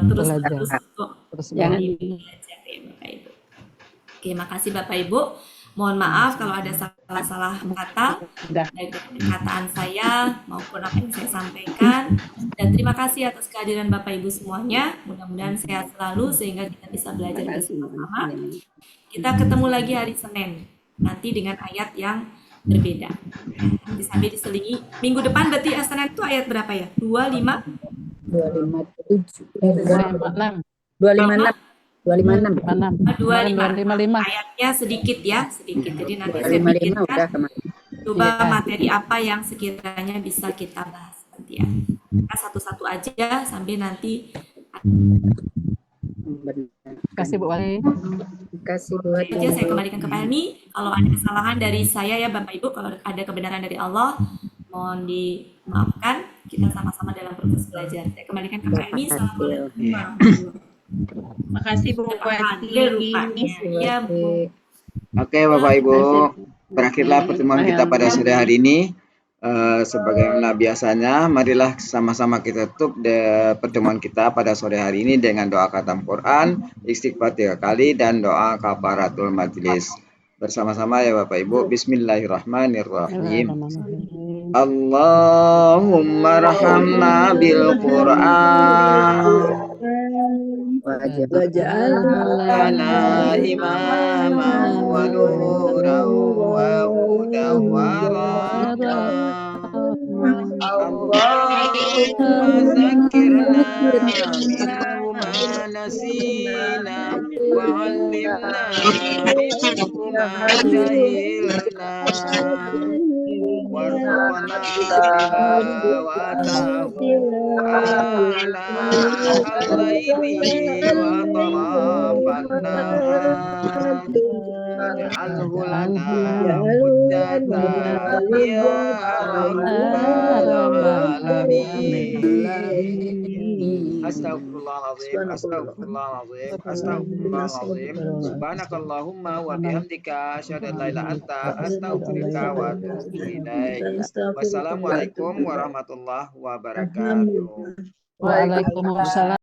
terus Belajar. terus untuk Terus Jangan belajar ya Bapak Ibu. Oke, makasih Bapak Ibu. Mohon maaf kalau ada salah-salah kata Udah. baik dari perkataan saya maupun apa yang saya sampaikan. Dan terima kasih atas kehadiran Bapak Ibu semuanya. Mudah-mudahan sehat selalu sehingga kita bisa belajar bersama-sama. Kita ketemu lagi hari Senin nanti dengan ayat yang berbeda. Nanti sambil diselingi minggu depan berarti Senin itu ayat berapa ya? 25 257 256 256. ayatnya sedikit ya, sedikit. Jadi nanti saya 255 pikirkan udah kemarin. coba materi apa yang sekiranya bisa kita bahas nanti ya. Kita satu-satu aja sambil nanti. Kasih Bu Wali. Kasih buat Aja saya kembalikan ke Pak Helmi. Kalau ada kesalahan dari saya ya Bapak Ibu, kalau ada kebenaran dari Allah, mohon dimaafkan. Kita sama-sama dalam proses belajar. Saya kembalikan ke Pak Helmi. Assalamualaikum warahmatullahi wabarakatuh. Makasih Bu Hadir rupanya. Iya Bu. Oke Bapak Ibu, berakhirlah pertemuan kita pada sore hari ini. Sebagaimana biasanya, marilah sama-sama kita tutup pertemuan kita pada sore hari ini dengan doa khatam Quran, istighfar 3 kali, dan doa kafaratul majlis. Bersama-sama ya Bapak Ibu. Bismillahirrahmanirrahim. Allahumma rahamna bil Quran waj'alna imaman wa nuran wa hudan wa rahmatan. Allahumma zakirna minhu ma nasina wa 'allimna minhu ma jahilna warzuqna tilawatahu ana al-laili wa tarafan nahar waj'alhu lana hujjatan ya rabbal alamin. Astaghfirullahaladzim, astaghfirullahaladzim, astaghfirullahaladzim. Subhanakallahumma wa bihamdika asyhadu an la ilaha illa anta astaghfiruka wa atubu ilaik. Wassalamualaikum warahmatullahi wabarakatuh. Waalaikumsalam.